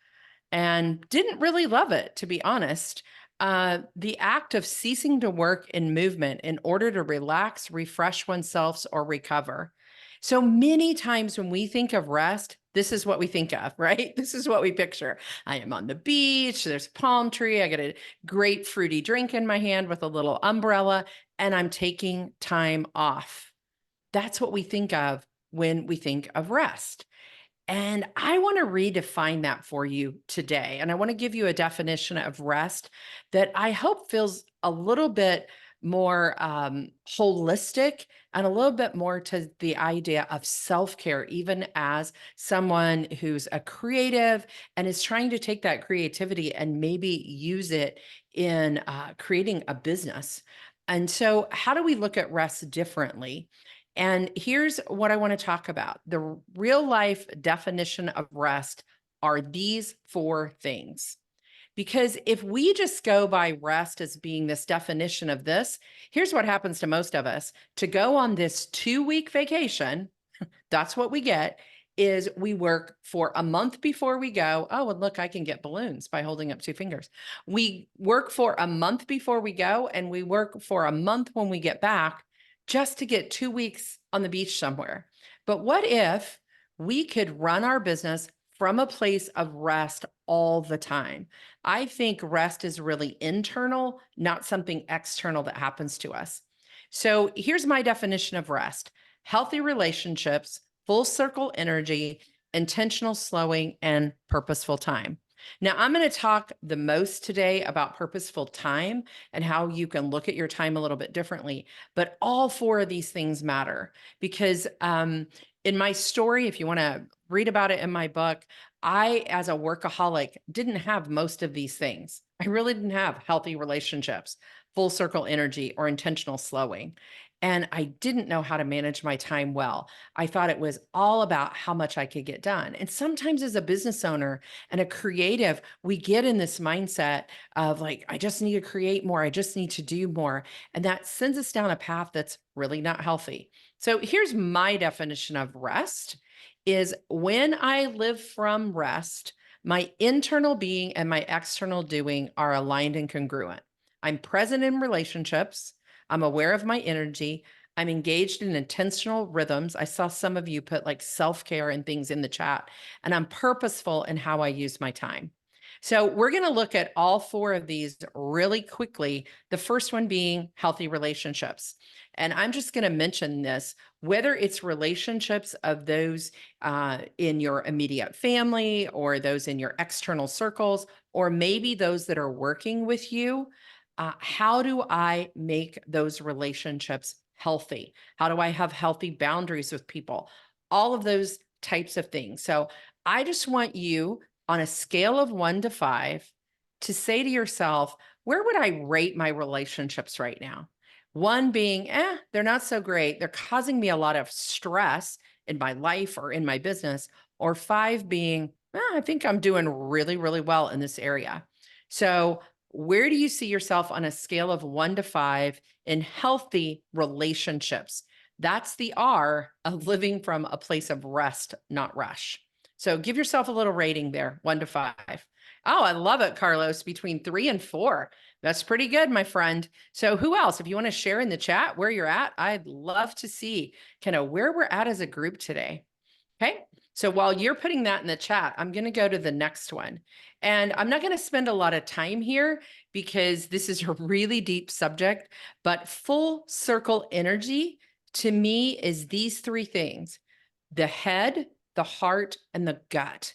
S4: and didn't really love it, to be honest. The act of ceasing to work in movement in order to relax, refresh oneself, or recover. So many times when we think of rest, this is what we think of, right? This is what we picture. I am on the beach, there's a palm tree, I got a great fruity drink in my hand with a little umbrella, and I'm taking time off. That's what we think of when we think of rest. And I want to redefine that for you today. And I want to give you a definition of rest that I hope feels a little bit more holistic and a little bit more to the idea of self-care, even as someone who's a creative and is trying to take that creativity and maybe use it in creating a business. And so how do we look at rest differently? And here's what I want to talk about. The real life definition of rest are these 4 things. Because if we just go by rest as being this definition of this, here's what happens to most of us. To go on this 2-week vacation, that's what we get, is we work for a month before we go. Oh, and look, I can get balloons by holding up 2 fingers. We work for a month before we go, and we work for a month when we get back, just to get 2 weeks on the beach somewhere. But what if we could run our business from a place of rest all the time? I think rest is really internal, not something external that happens to us. So here's my definition of rest: healthy relationships, full circle energy, intentional slowing, and purposeful time. Now, I'm going to talk the most today about purposeful time and how you can look at your time a little bit differently. But all 4 of these things matter because in my story, if you want to read about it in my book, I, as a workaholic, didn't have most of these things. I really didn't have healthy relationships, full circle energy, or intentional slowing. And I didn't know how to manage my time well. I thought it was all about how much I could get done. And sometimes as a business owner and a creative, we get in this mindset of like, I just need to create more. I just need to do more. And that sends us down a path that's really not healthy. So here's my definition of rest: is when I live from rest, my internal being and my external doing are aligned and congruent. I'm present in relationships. I'm aware of my energy. I'm engaged in intentional rhythms. I saw some of you put like self-care and things in the chat, and I'm purposeful in how I use my time. So we're going to look at all 4 of these really quickly. The first one being healthy relationships. And I'm just going to mention this, whether it's relationships of those in your immediate family or those in your external circles, or maybe those that are working with you. How do I make those relationships healthy? How do I have healthy boundaries with people? All of those types of things. So I just want you, on a scale of 1 to 5, to say to yourself, where would I rate my relationships right now? 1 being, they're not so great. They're causing me a lot of stress in my life or in my business. Or 5 being, I think I'm doing really, really well in this area. So where do you see yourself on a scale of 1 to 5 in healthy relationships? That's the R of living from a place of rest, not rush. So give yourself a little rating there, 1 to 5. Oh, I love it, Carlos, between 3 and 4. That's pretty good, my friend. So who else? If you want to share in the chat where you're at, I'd love to see kind of where we're at as a group today. Okay. So while you're putting that in the chat, I'm going to go to the next one. And I'm not going to spend a lot of time here because this is a really deep subject, but full circle energy to me is these 3 things: the head, the heart, and the gut.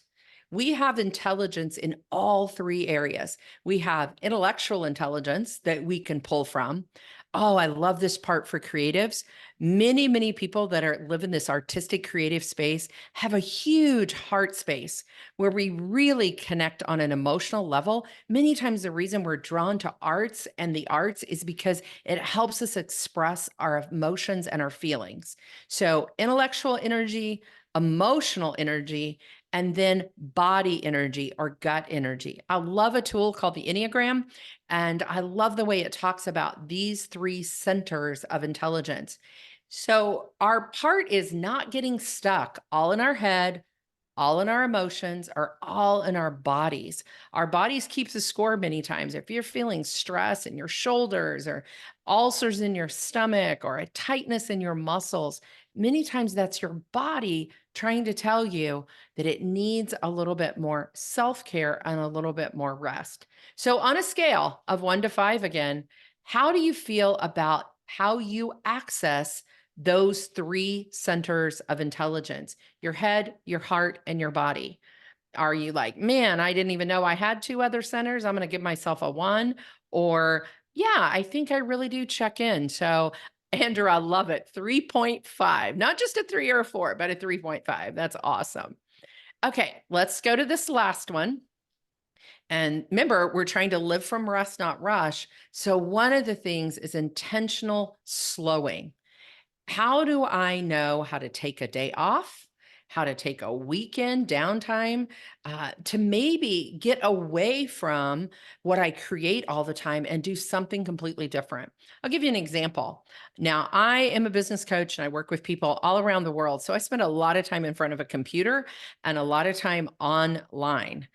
S4: We have intelligence in all 3 areas. We have intellectual intelligence that we can pull from. oh, I love this part for creatives. Many, many people that live in this artistic creative space have a huge heart space where we really connect on an emotional level. Many times the reason we're drawn to arts and the arts is because it helps us express our emotions and our feelings. So intellectual energy, emotional energy, and then body energy or gut energy. I love a tool called the Enneagram, and I love the way it talks about these 3 centers of intelligence. So our part is not getting stuck all in our head, all in our emotions, or all in our bodies. Our bodies keeps a score many times. If you're feeling stress in your shoulders or ulcers in your stomach or a tightness in your muscles, many times that's your body trying to tell you that it needs a little bit more self-care and a little bit more rest. So on a scale of 1 to 5 again, how do you feel about how you access those 3 centers of intelligence: your head, your heart, and your body? Are you like, man, I didn't even know I had 2 other centers, I'm going to give myself a 1? Or, yeah, I think I really do check in. So, Andrew, I love it. 3.5, not just a 3 or a 4, but a 3.5. That's awesome. Okay, let's go to this last one. And remember, we're trying to live from rest, not rush. So, one of the things is intentional slowing. How do I know how to take a day off, how to take a weekend downtime, to maybe get away from what I create all the time and do something completely different? I'll give you an example. Now, I am a business coach and I work with people all around the world. So I spend a lot of time in front of a computer and a lot of time online.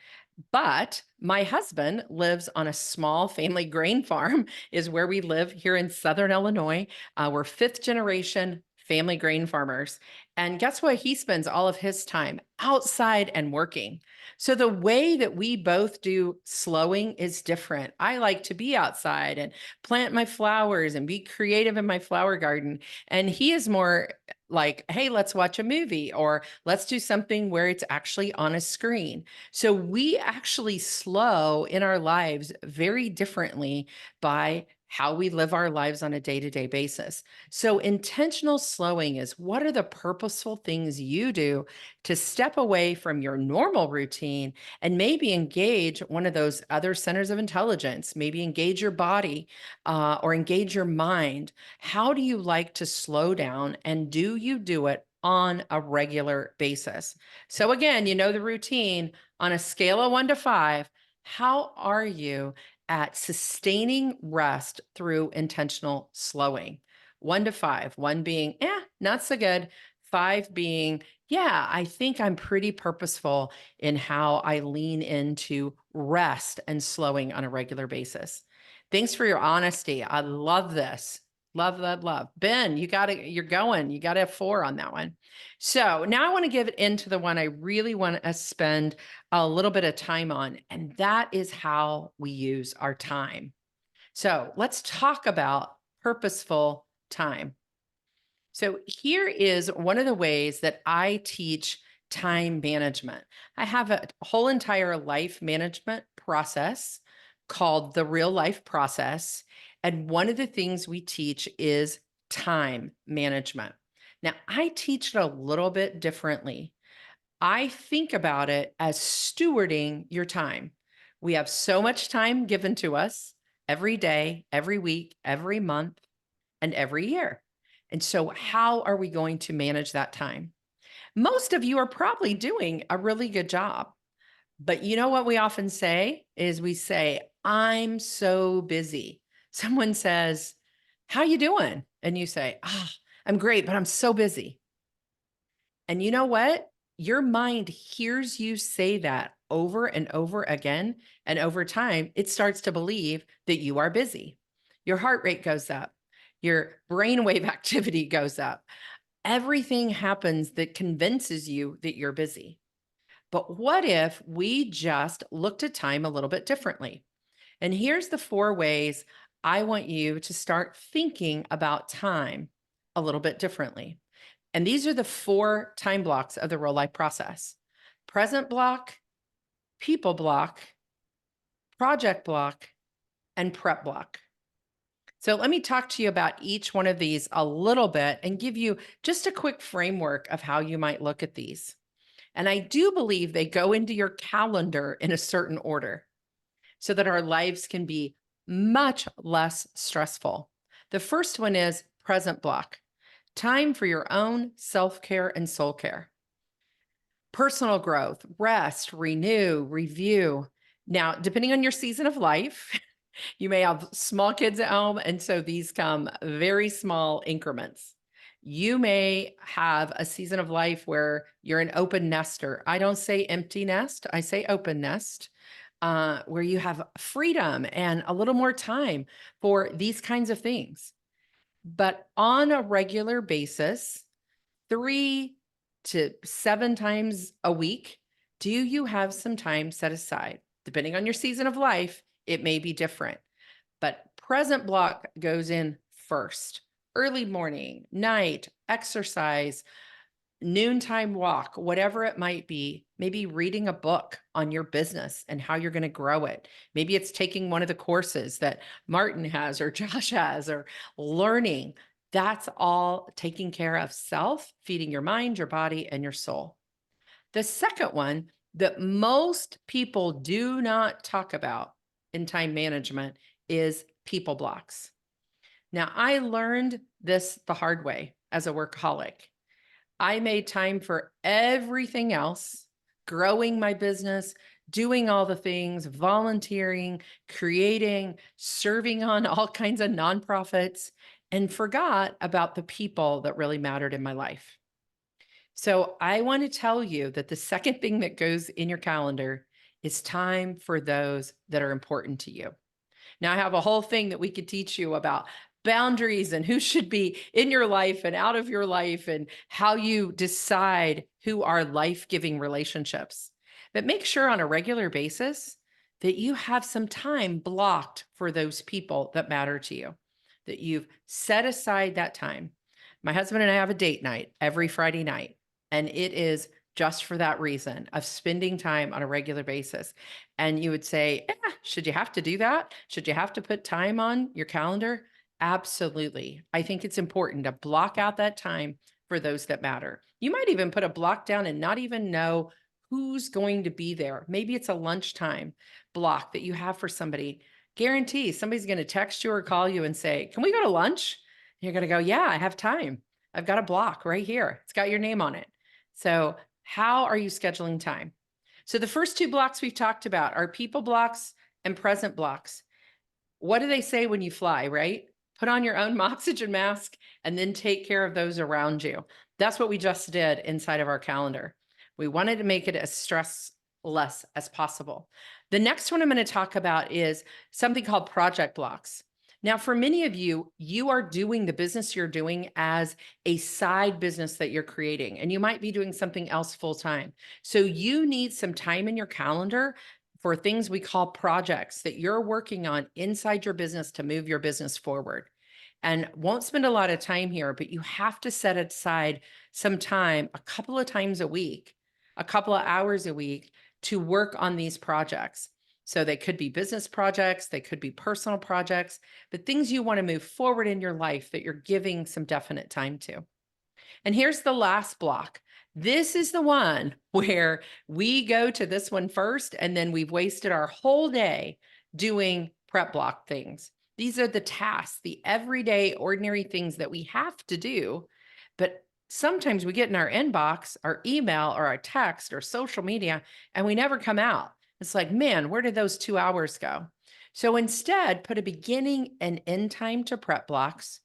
S4: But my husband lives on a small family grain farm, is where we live here in Southern Illinois. We're 5th generation family grain farmers. And guess what? He spends all of his time outside and working. So the way that we both do slowing is different. I like to be outside and plant my flowers and be creative in my flower garden. And he is more like, hey, let's watch a movie, or let's do something where it's actually on a screen. So we actually slow in our lives very differently by how we live our lives on a day-to-day basis. So intentional slowing is, what are the purposeful things you do to step away from your normal routine and maybe engage one of those other centers of intelligence, maybe engage your body or engage your mind? How do you like to slow down, and do you do it on a regular basis? So again, you know the routine. On a scale of 1 to 5, how are you at sustaining rest through intentional slowing? 1 to 5, 1 being, not so good. 5 being, yeah, I think I'm pretty purposeful in how I lean into rest and slowing on a regular basis. Thanks for your honesty. I love this. Love, love, love. Ben, you got it. You're going. You got a 4 on that one. So now I want to give it into the one I really want to spend a little bit of time on, and that is how we use our time. So let's talk about purposeful time. So here is one of the ways that I teach time management. I have a whole entire life management process called the REALIFE Process. And one of the things we teach is time management. Now, I teach it a little bit differently. I think about it as stewarding your time. We have so much time given to us every day, every week, every month, and every year. And so, how are we going to manage that time? Most of you are probably doing a really good job. But you know what we often say is, we say, I'm so busy. Someone says, how you doing? And you say, I'm great, but I'm so busy. And you know what? Your mind hears you say that over and over again. And over time, it starts to believe that you are busy. Your heart rate goes up. Your brainwave activity goes up. Everything happens that convinces you that you're busy. But what if we just looked at time a little bit differently? And here's the 4 ways I want you to start thinking about time a little bit differently. And these are the 4 time blocks of the REALIFE process: present block, people block, project block, and prep block. So let me talk to you about each one of these a little bit and give you just a quick framework of how you might look at these. And I do believe they go into your calendar in a certain order so that our lives can be much less stressful. The first one is present block, time for your own self-care and soul care. Personal growth, rest, renew, review. Now, depending on your season of life, you may have small kids at home, and so these come very small increments. You may have a season of life where you're an open nester. I don't say empty nest, I say open nest, where you have freedom and a little more time for these kinds of things. But on a regular basis, 3 to 7 times a week, do you have some time set aside? Depending on your season of life, it may be different, but present block goes in first. Early morning, night, exercise, noontime walk, whatever it might be, maybe reading a book on your business and how you're going to grow it. Maybe it's taking one of the courses that Martin has or Josh has, or learning. That's all taking care of self, feeding your mind, your body, and your soul. The second one that most people do not talk about in time management is people blocks. Now, I learned this the hard way as a workaholic. I made time for everything else, growing my business, doing all the things, volunteering, creating, serving on all kinds of nonprofits, and forgot about the people that really mattered in my life. So I want to tell you that the second thing that goes in your calendar is time for those that are important to you. Now, I have a whole thing that we could teach you about boundaries and who should be in your life and out of your life and how you decide who are life-giving relationships. But make sure on a regular basis that you have some time blocked for those people that matter to you, that you've set aside that time. My husband and I have a date night every Friday night, and it is just for that reason of spending time on a regular basis. And you would say, should you have to do that? Should you have to put time on your calendar? Absolutely. I think it's important to block out that time for those that matter. You might even put a block down and not even know who's going to be there. Maybe it's a lunchtime block that you have for somebody. Guarantee somebody's going to text you or call you and say, can we go to lunch? And you're going to go, yeah, I have time. I've got a block right here. It's got your name on it. So how are you scheduling time? So the first 2 blocks we've talked about are people blocks and present blocks. What do they say when you fly, right? Put on your own oxygen mask and then take care of those around you. That's what we just did inside of our calendar. We wanted to make it as stressless as possible. The next one I'm going to talk about is something called project blocks. Now, for many of you, you are doing the business you're doing as a side business that you're creating, and you might be doing something else full time. So you need some time in your calendar for things we call projects that you're working on inside your business to move your business forward. And won't spend a lot of time here, but you have to set aside some time, a couple of times a week, a couple of hours a week to work on these projects. So they could be business projects, they could be personal projects, but things you want to move forward in your life that you're giving some definite time to. And here's the last block. This is the one where we go to this one first, and then we've wasted our whole day doing prep block things. These are the tasks, the everyday, ordinary things that we have to do, but sometimes we get in our inbox, our email, or our text, or social media, and we never come out. It's like, man, where did those 2 hours go? So instead, put a beginning and end time to prep blocks.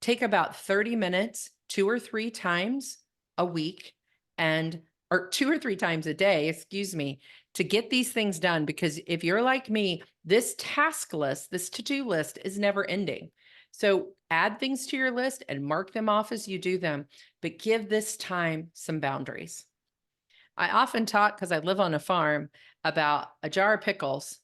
S4: Take about 30 minutes, 2 or 3 times a week, or 2 or 3 times a day, excuse me, to get these things done. Because if you're like me, this task list, this to-do list is never ending. So add things to your list and mark them off as you do them, but give this time some boundaries. I often talk, because I live on a farm, about a jar of pickles,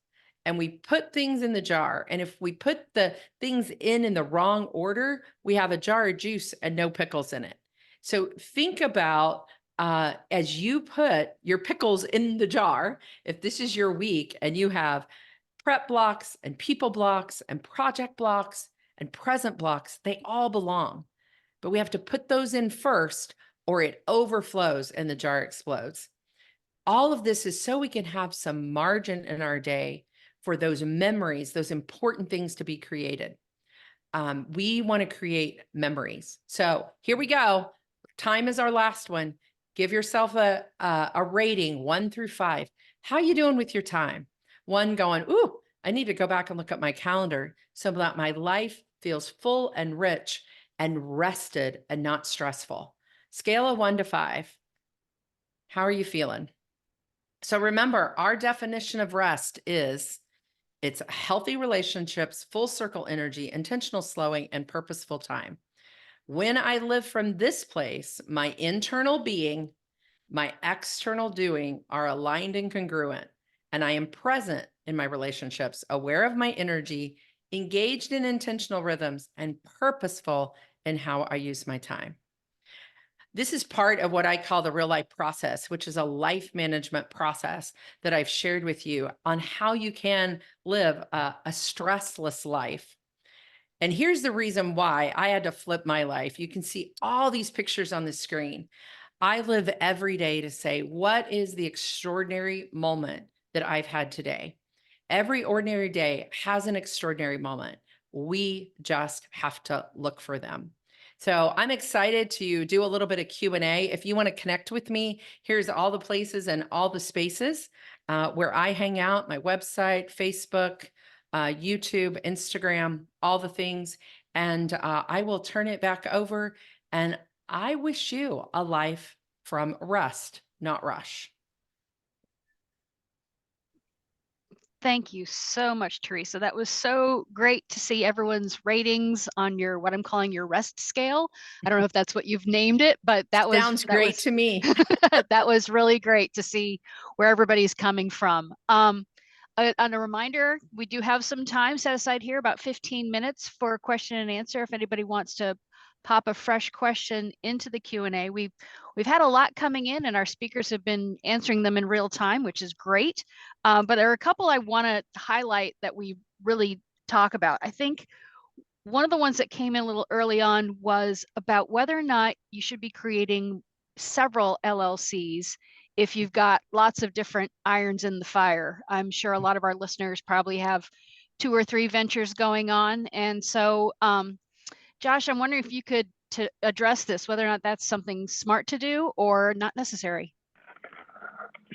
S4: and we put things in the jar. And if we put the things in the wrong order, we have a jar of juice and no pickles in it. So think about as you put your pickles in the jar, if this is your week and you have prep blocks and people blocks and project blocks, and present blocks, they all belong. But we have to put those in first, or it overflows and the jar explodes. All of this is so we can have some margin in our day for those memories, those important things to be created. We want to create memories. So here we go. Time is our last one. Give yourself a rating 1 through 5. How you doing with your time? 1 going, ooh, I need to go back and look at my calendar so that my life feels full and rich and rested and not stressful. Scale of 1 to 5. How are you feeling? So remember, our definition of rest is it's healthy relationships, full circle energy, intentional slowing, and purposeful time. When I live from this place, my internal being, my external doing are aligned and congruent, and I am present in my relationships, aware of my energy, engaged in intentional rhythms, and purposeful in how I use my time. This is part of what I call the real life process, which is a life management process that I've shared with you on how you can live a stressless life. And here's the reason why I had to flip my life. You can see all these pictures on the screen. I live every day to say, what is the extraordinary moment that I've had today? Every ordinary day has an extraordinary moment. We just have to look for them. So I'm excited to do a little bit of Q&A. If you want to connect with me, here's all the places and all the spaces where I hang out, my website, Facebook, YouTube, Instagram, all the things. And I will turn it back over. And I wish you a life from rest, not rush.
S1: Thank you so much, Teresa. That was so great to see everyone's ratings on your, what I'm calling your rest scale. I don't know if that's what you've named it, but
S4: Sounds great to me.
S1: That was really great to see where everybody's coming from. On a reminder, we do have some time set aside here, about 15 minutes for question and answer. If anybody wants to pop a fresh question into the Q&A, we've had a lot coming in and our speakers have been answering them in real time, which is great. But there are a couple I want to highlight that we really talk about. I think one of the ones that came in a little early on was about whether or not you should be creating several LLCs if you've got lots of different irons in the fire. I'm sure a lot of our listeners probably have 2 or 3 ventures going on. And so, Josh, I'm wondering if you could to address this, whether or not that's something smart to do or not necessary.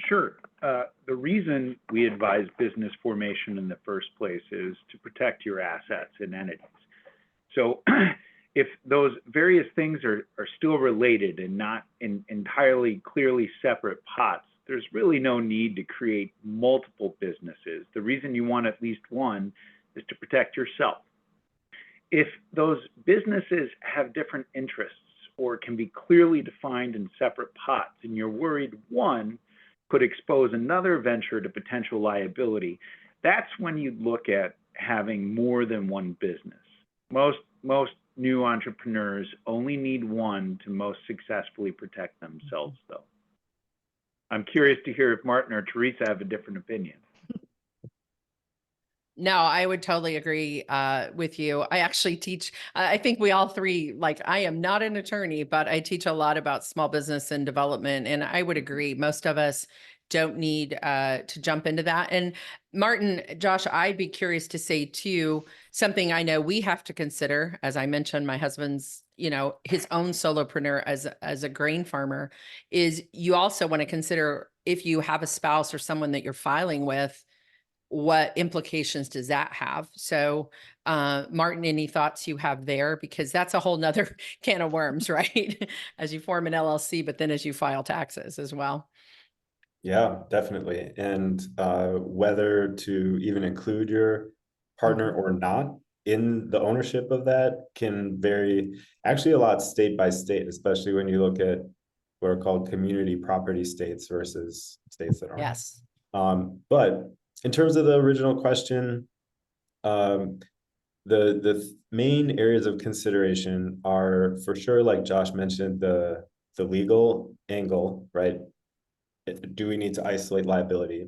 S2: Sure. The reason we advise business formation in the first place is to protect your assets and entities. So if those various things are still related and not in entirely clearly separate pots, there's really no need to create multiple businesses. The reason you want at least one is to protect yourself. If those businesses have different interests or can be clearly defined in separate pots and you're worried one could expose another venture to potential liability, that's when you look at having more than one business. Most new entrepreneurs only need one to most successfully protect themselves, though. I'm curious to hear if Martin or Teresa have a different opinion.
S4: No, I would totally agree with you. I actually teach, I think we all three, like I am not an attorney, but I teach a lot about small business and development. And I would agree, most of us don't need to jump into that. And Martin, Josh, I'd be curious to say too, something I know we have to consider, as I mentioned, my husband's, his own solopreneur as a grain farmer, is you also want to consider if you have a spouse or someone that you're filing with, what implications does that have? So, Martin, any thoughts you have there? Because that's a whole nother can of worms, right? As you form an LLC, but then as you file taxes as well.
S3: Yeah, definitely. And whether to even include your partner or not in the ownership of that can vary actually a lot state by state, especially when you look at what are called community property states versus states that aren't.
S4: Yes.
S3: But in terms of the original question, the main areas of consideration are for sure, like Josh mentioned, the legal angle, right? Do we need to isolate liability?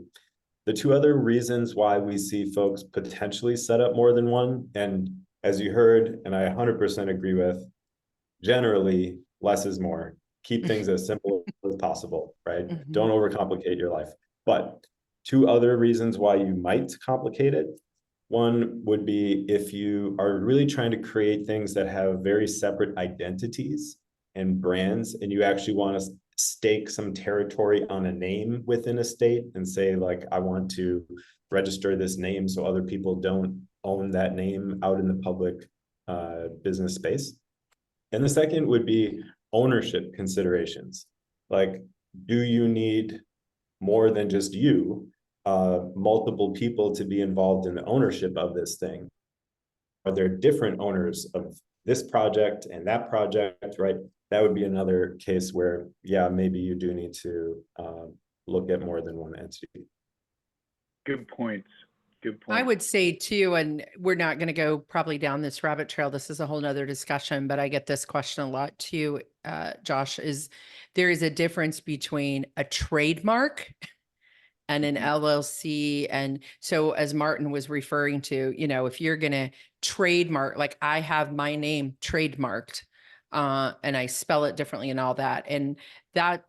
S3: The two other reasons why we see folks potentially set up more than one, and as you heard, and I 100% agree with, generally less is more. Keep things as simple as possible, right?
S4: Mhm.
S3: Don't overcomplicate your life. But two other reasons why you might complicate it. One would be if you are really trying to create things that have very separate identities and brands, and you actually want to stake some territory on a name within a state and say, like, I want to register this name so other people don't own that name out in the public business space. And the second would be ownership considerations. Like, do you need more than just you, multiple people to be involved in the ownership of this thing? Are there different owners of this project and that project, right? That would be another case where, yeah, maybe you do need to look at more than one entity.
S2: Good points. Good
S4: I
S2: point.
S4: would say too, and we're not going to go probably down this rabbit trail. This is a whole nother discussion, but I get this question a lot too, Josh, is there is a difference between a trademark and an LLC. And so as Martin was referring to, you know, if you're going to trademark, like I have my name trademarked, and I spell it differently and all that. And that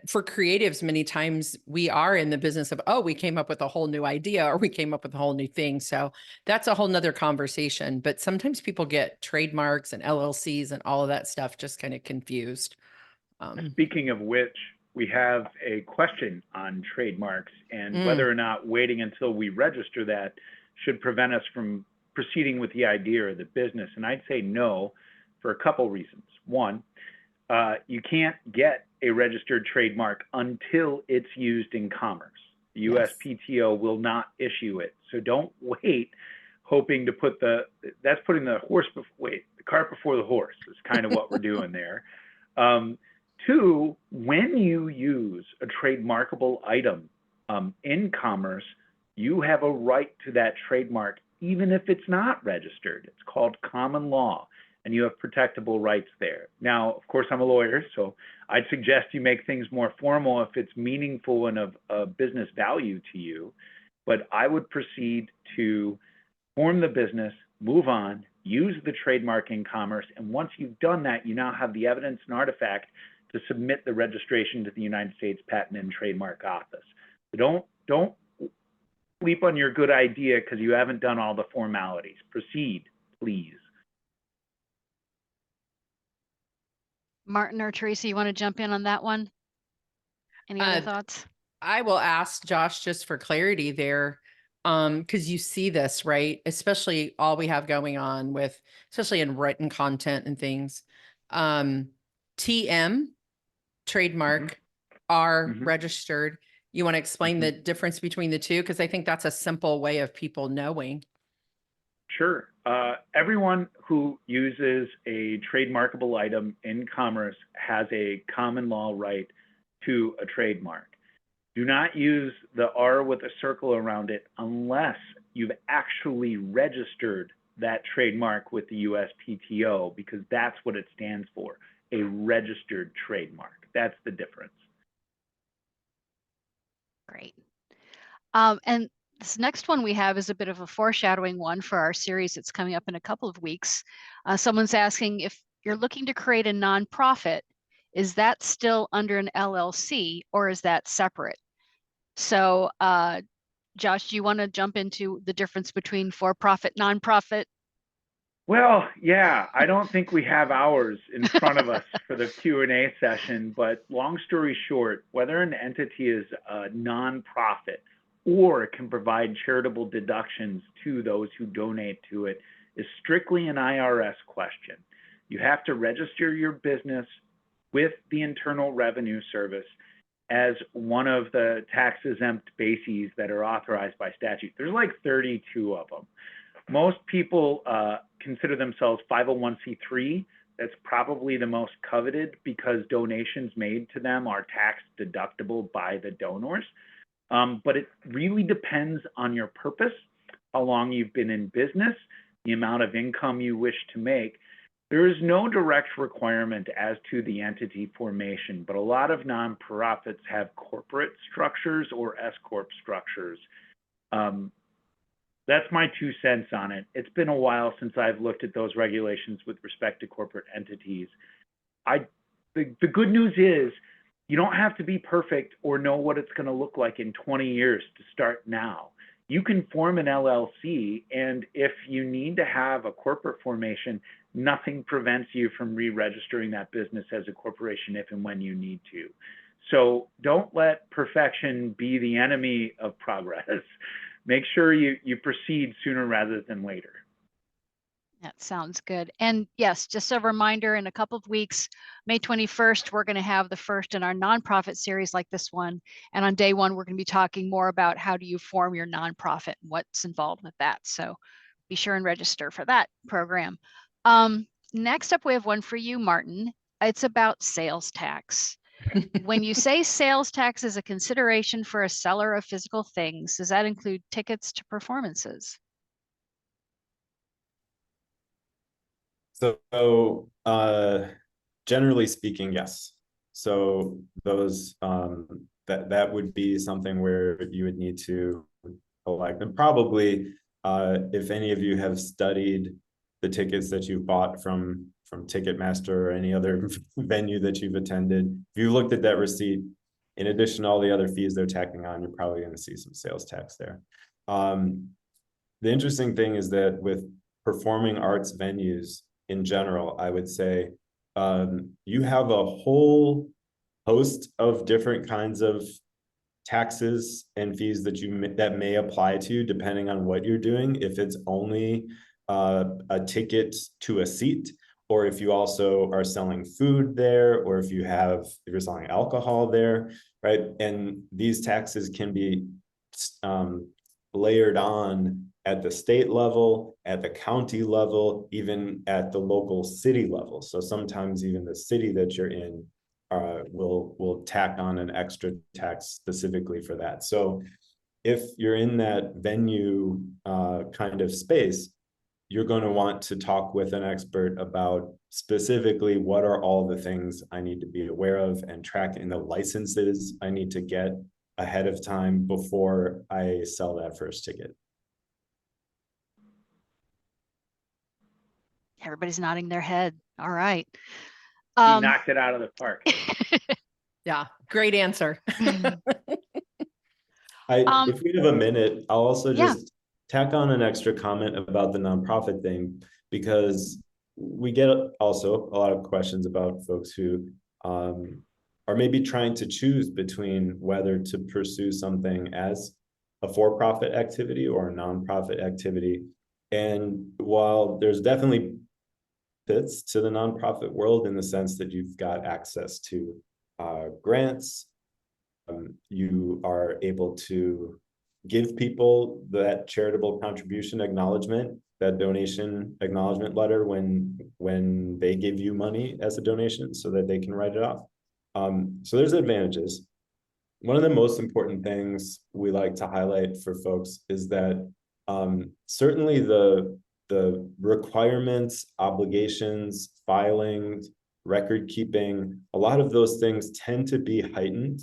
S4: for creatives, many times we are in the business of, oh, we came up with a whole new idea or we came up with a whole new thing. So that's a whole nother conversation. But sometimes people get trademarks and LLCs and all of that stuff just kind of confused.
S2: Speaking of which, we have a question on trademarks and whether or not waiting until we register that should prevent us from proceeding with the idea or the business. And I'd say no, for a couple reasons. One, you can't get a registered trademark until it's used in commerce. The USPTO will not issue it. So don't wait hoping to put that's putting the cart before the horse is kind of what we're doing there. Two, when you use a trademarkable item in commerce, you have a right to that trademark, even if it's not registered. It's called common law, and you have protectable rights there. Now, of course, I'm a lawyer, so I'd suggest you make things more formal if it's meaningful and of business value to you. But I would proceed to form the business, move on, use the trademark in commerce, and once you've done that, you now have the evidence and artifact to submit the registration to the United States Patent and Trademark Office. So don't sleep on your good idea because you haven't done all the formalities. Proceed, please.
S1: Martin or Teresa, you want to jump in on that one? Any other thoughts?
S4: I will ask Josh just for clarity there, because you see this, right? Especially all we have going on with, especially in written content and things. TM, trademark, are registered. You want to explain the difference between the two? Because I think that's a simple way of people knowing.
S2: Sure. Everyone who uses a trademarkable item in commerce has a common law right to a trademark. Do not use the R with a circle around it unless you've actually registered that trademark with the USPTO, because that's what it stands for, a registered trademark. That's the difference.
S1: Great. And this next one we have is a bit of a foreshadowing one for our series that's coming up in a couple of weeks. Someone's asking, if you're looking to create a nonprofit, is that still under an LLC or is that separate? So, Josh, do you want to jump into the difference between for-profit, nonprofit?
S2: Well, yeah, I don't think we have hours in front of us for the Q&A session, but long story short, whether an entity is a nonprofit or can provide charitable deductions to those who donate to it is strictly an IRS question. You have to register your business with the Internal Revenue Service as one of the tax-exempt bases that are authorized by statute. There's like 32 of them. Most people consider themselves 501c3. That's probably the most coveted because donations made to them are tax deductible by the donors. But it really depends on your purpose, how long you've been in business, the amount of income you wish to make. There is no direct requirement as to the entity formation, but a lot of nonprofits have corporate structures or S-corp structures. that's my 2 cents on it. It's been a while since I've looked at those regulations with respect to corporate entities. The good news is you don't have to be perfect or know what it's going to look like in 20 years to start now. You can form an LLC, and if you need to have a corporate formation, nothing prevents you from re-registering that business as a corporation if and when you need to. So don't let perfection be the enemy of progress. Make sure you proceed sooner rather than later.
S1: That sounds good. And yes, just a reminder, in a couple of weeks, May 21st, we're going to have the first in our nonprofit series like this one. And on day one, we're going to be talking more about how do you form your nonprofit and what's involved with that. So be sure and register for that program. Next up, we have one for you, Martin. It's about sales tax. When you say sales tax is a consideration for a seller of physical things, does that include tickets to performances?
S3: So, generally speaking, yes. So those, that would be something where you would need to collect, and probably, if any of you have studied the tickets that you've bought from Ticketmaster or any other venue that you've attended, if you looked at that receipt, in addition to all the other fees they're tacking on, you're probably going to see some sales tax there. The interesting thing is that with performing arts venues in general, I would say you have a whole host of different kinds of taxes and fees that may apply to you depending on what you're doing. If it's only a ticket to a seat, or if you also are selling food there, or if you're selling alcohol there, right? And these taxes can be layered on at the state level, at the county level, even at the local city level. So sometimes even the city that you're in will tack on an extra tax specifically for that. So if you're in that venue kind of space, you're going to want to talk with an expert about specifically what are all the things I need to be aware of and track in the licenses I need to get ahead of time before I sell that first ticket.
S1: Everybody's nodding their head. All right.
S2: You knocked it out of the park.
S4: Yeah, great answer.
S3: If we have a minute, I'll also just tack on an extra comment about the nonprofit thing, because we get also a lot of questions about folks who are maybe trying to choose between whether to pursue something as a for-profit activity or a nonprofit activity. And while there's definitely fits to the nonprofit world in the sense that you've got access to grants, you are able to give people that charitable contribution acknowledgement, that donation acknowledgement letter when they give you money as a donation so that they can write it off. So there's advantages. One of the most important things we like to highlight for folks is that certainly the requirements, obligations, filings, record keeping, a lot of those things tend to be heightened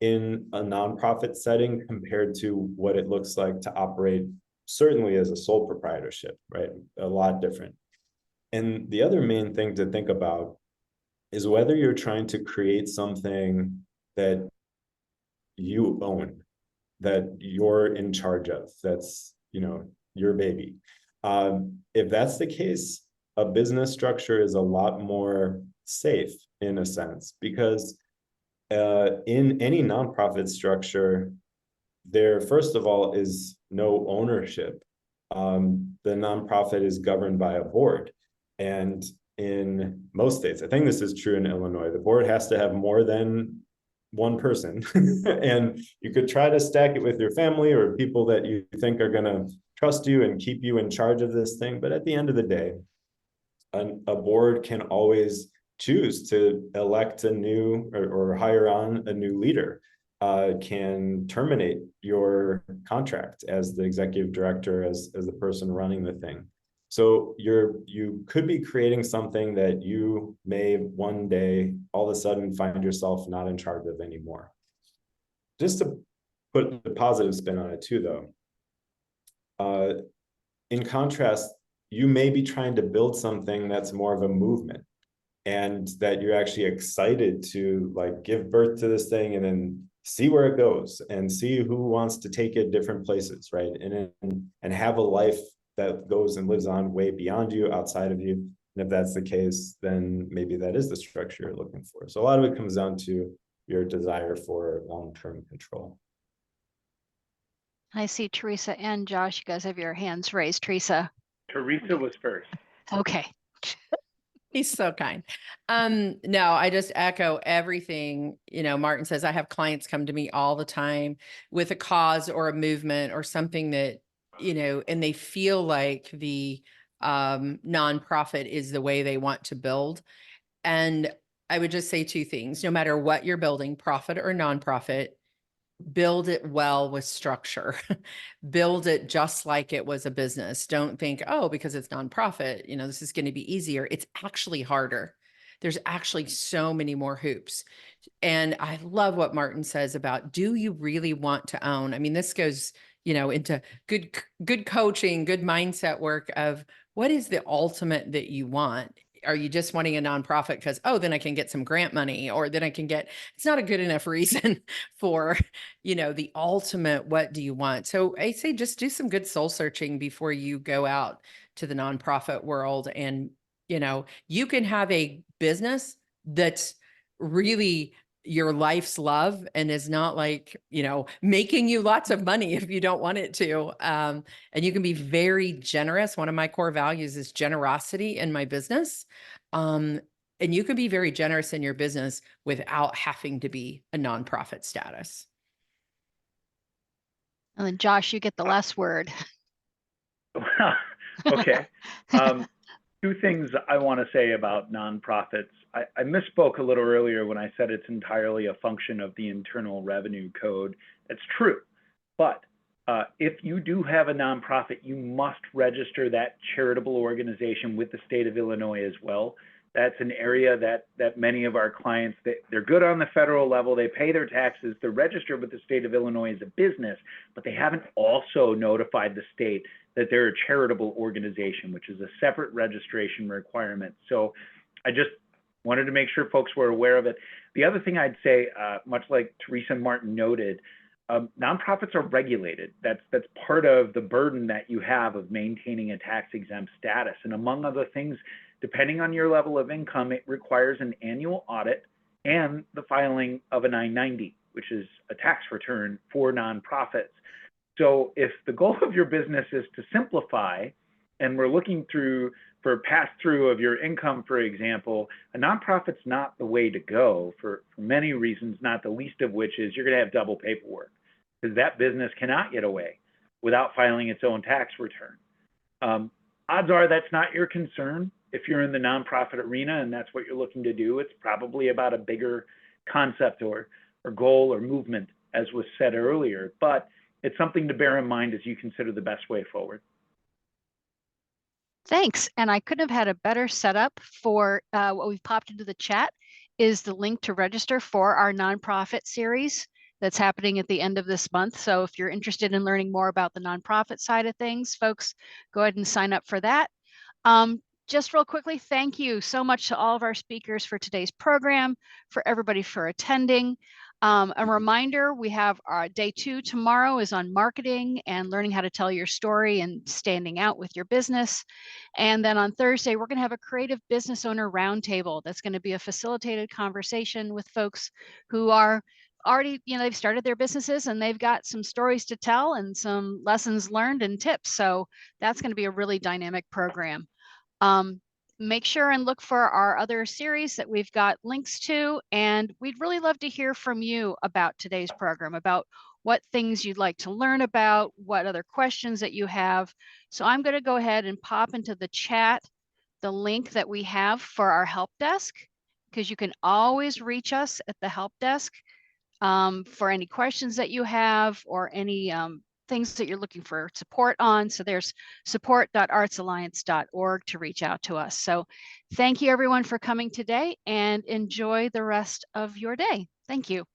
S3: in a nonprofit setting compared to what it looks like to operate certainly as a sole proprietorship, right? A lot different. And the other main thing to think about is whether you're trying to create something that you own, that you're in charge of, that's, your baby. If that's the case, a business structure is a lot more safe in a sense, because in any nonprofit structure, there, first of all, is no ownership. The nonprofit is governed by a board. And in most states, I think this is true in Illinois, the board has to have more than one person. And you could try to stack it with your family or people that you think are going to trust you and keep you in charge of this thing. But at the end of the day, a board can always choose to elect a new or hire on a new leader, can terminate your contract as the executive director, as the person running the thing. So you could be creating something that you may one day all of a sudden find yourself not in charge of anymore. Just to put the positive spin on it too, though, In contrast, you may be trying to build something that's more of a movement, and that you're actually excited to like give birth to this thing and then see where it goes and see who wants to take it different places, right? And have a life that goes and lives on way beyond you, outside of you. And if that's the case, then maybe that is the structure you're looking for. So a lot of it comes down to your desire for long-term control.
S1: I see Teresa and Josh, you guys have your hands raised. Teresa.
S2: Teresa was first.
S1: Okay.
S4: He's so kind. No, I just echo everything, Martin says. I have clients come to me all the time with a cause or a movement or something that, and they feel like the nonprofit is the way they want to build. And I would just say two things: no matter what you're building, profit or nonprofit, build it well with structure. Build it just like it was a business. Don't think, oh, because it's nonprofit, this is going to be easier. It's actually harder. There's actually so many more hoops. And I love what Martin says about, do you really want to own? I mean, this goes, into good coaching, good mindset work of what is the ultimate that you want? Are you just wanting a nonprofit because, oh, then I can get some grant money, or then I can get, it's not a good enough reason for, the ultimate, what do you want? So I say, just do some good soul searching before you go out to the nonprofit world. And, you can have a business that's really your life's love and is not like, making you lots of money if you don't want it to. And you can be very generous. One of my core values is generosity in my business. And you can be very generous in your business without having to be a nonprofit status.
S1: And then Josh, you get the last word.
S2: Okay. Two things I want to say about nonprofits. I misspoke a little earlier when I said it's entirely a function of the Internal Revenue Code. It's true. But if you do have a nonprofit, you must register that charitable organization with the state of Illinois as well. That's an area that many of our clients, they're good on the federal level, they pay their taxes, they're registered with the state of Illinois as a business, but they haven't also notified the state that they're a charitable organization, which is a separate registration requirement. So I just wanted to make sure folks were aware of it. The other thing I'd say, much like Teresa and Martin noted, nonprofits are regulated. That's part of the burden that you have of maintaining a tax-exempt status. And among other things, depending on your level of income, it requires an annual audit and the filing of a 990, which is a tax return for nonprofits. So if the goal of your business is to simplify, and we're looking for pass-through of your income, for example, a nonprofit's not the way to go for many reasons, not the least of which is you're going to have double paperwork, because that business cannot get away without filing its own tax return. Odds are that's not your concern. If you're in the nonprofit arena and that's what you're looking to do, it's probably about a bigger concept or goal or movement, as was said earlier. But it's something to bear in mind as you consider the best way forward.
S1: Thanks. And I couldn't have had a better setup for what we've popped into the chat is the link to register for our nonprofit series that's happening at the end of this month. So if you're interested in learning more about the nonprofit side of things, folks, go ahead and sign up for that. Just real quickly, thank you so much to all of our speakers for today's program, for everybody for attending. A reminder, we have our day 2 tomorrow is on marketing and learning how to tell your story and standing out with your business. And then on Thursday, we're going to have a creative business owner roundtable. That's going to be a facilitated conversation with folks who are already, they've started their businesses and they've got some stories to tell and some lessons learned and tips. So that's going to be a really dynamic program. Make sure and look for our other series that we've got links to, and we'd really love to hear from you about today's program, about what things you'd like to learn about, what other questions that you have. So I'm going to go ahead and pop into the chat the link that we have for our help desk, because you can always reach us at the help desk for any questions that you have or any things that you're looking for support on. So there's support.artsalliance.org to reach out to us. So thank you everyone for coming today and enjoy the rest of your day. Thank you.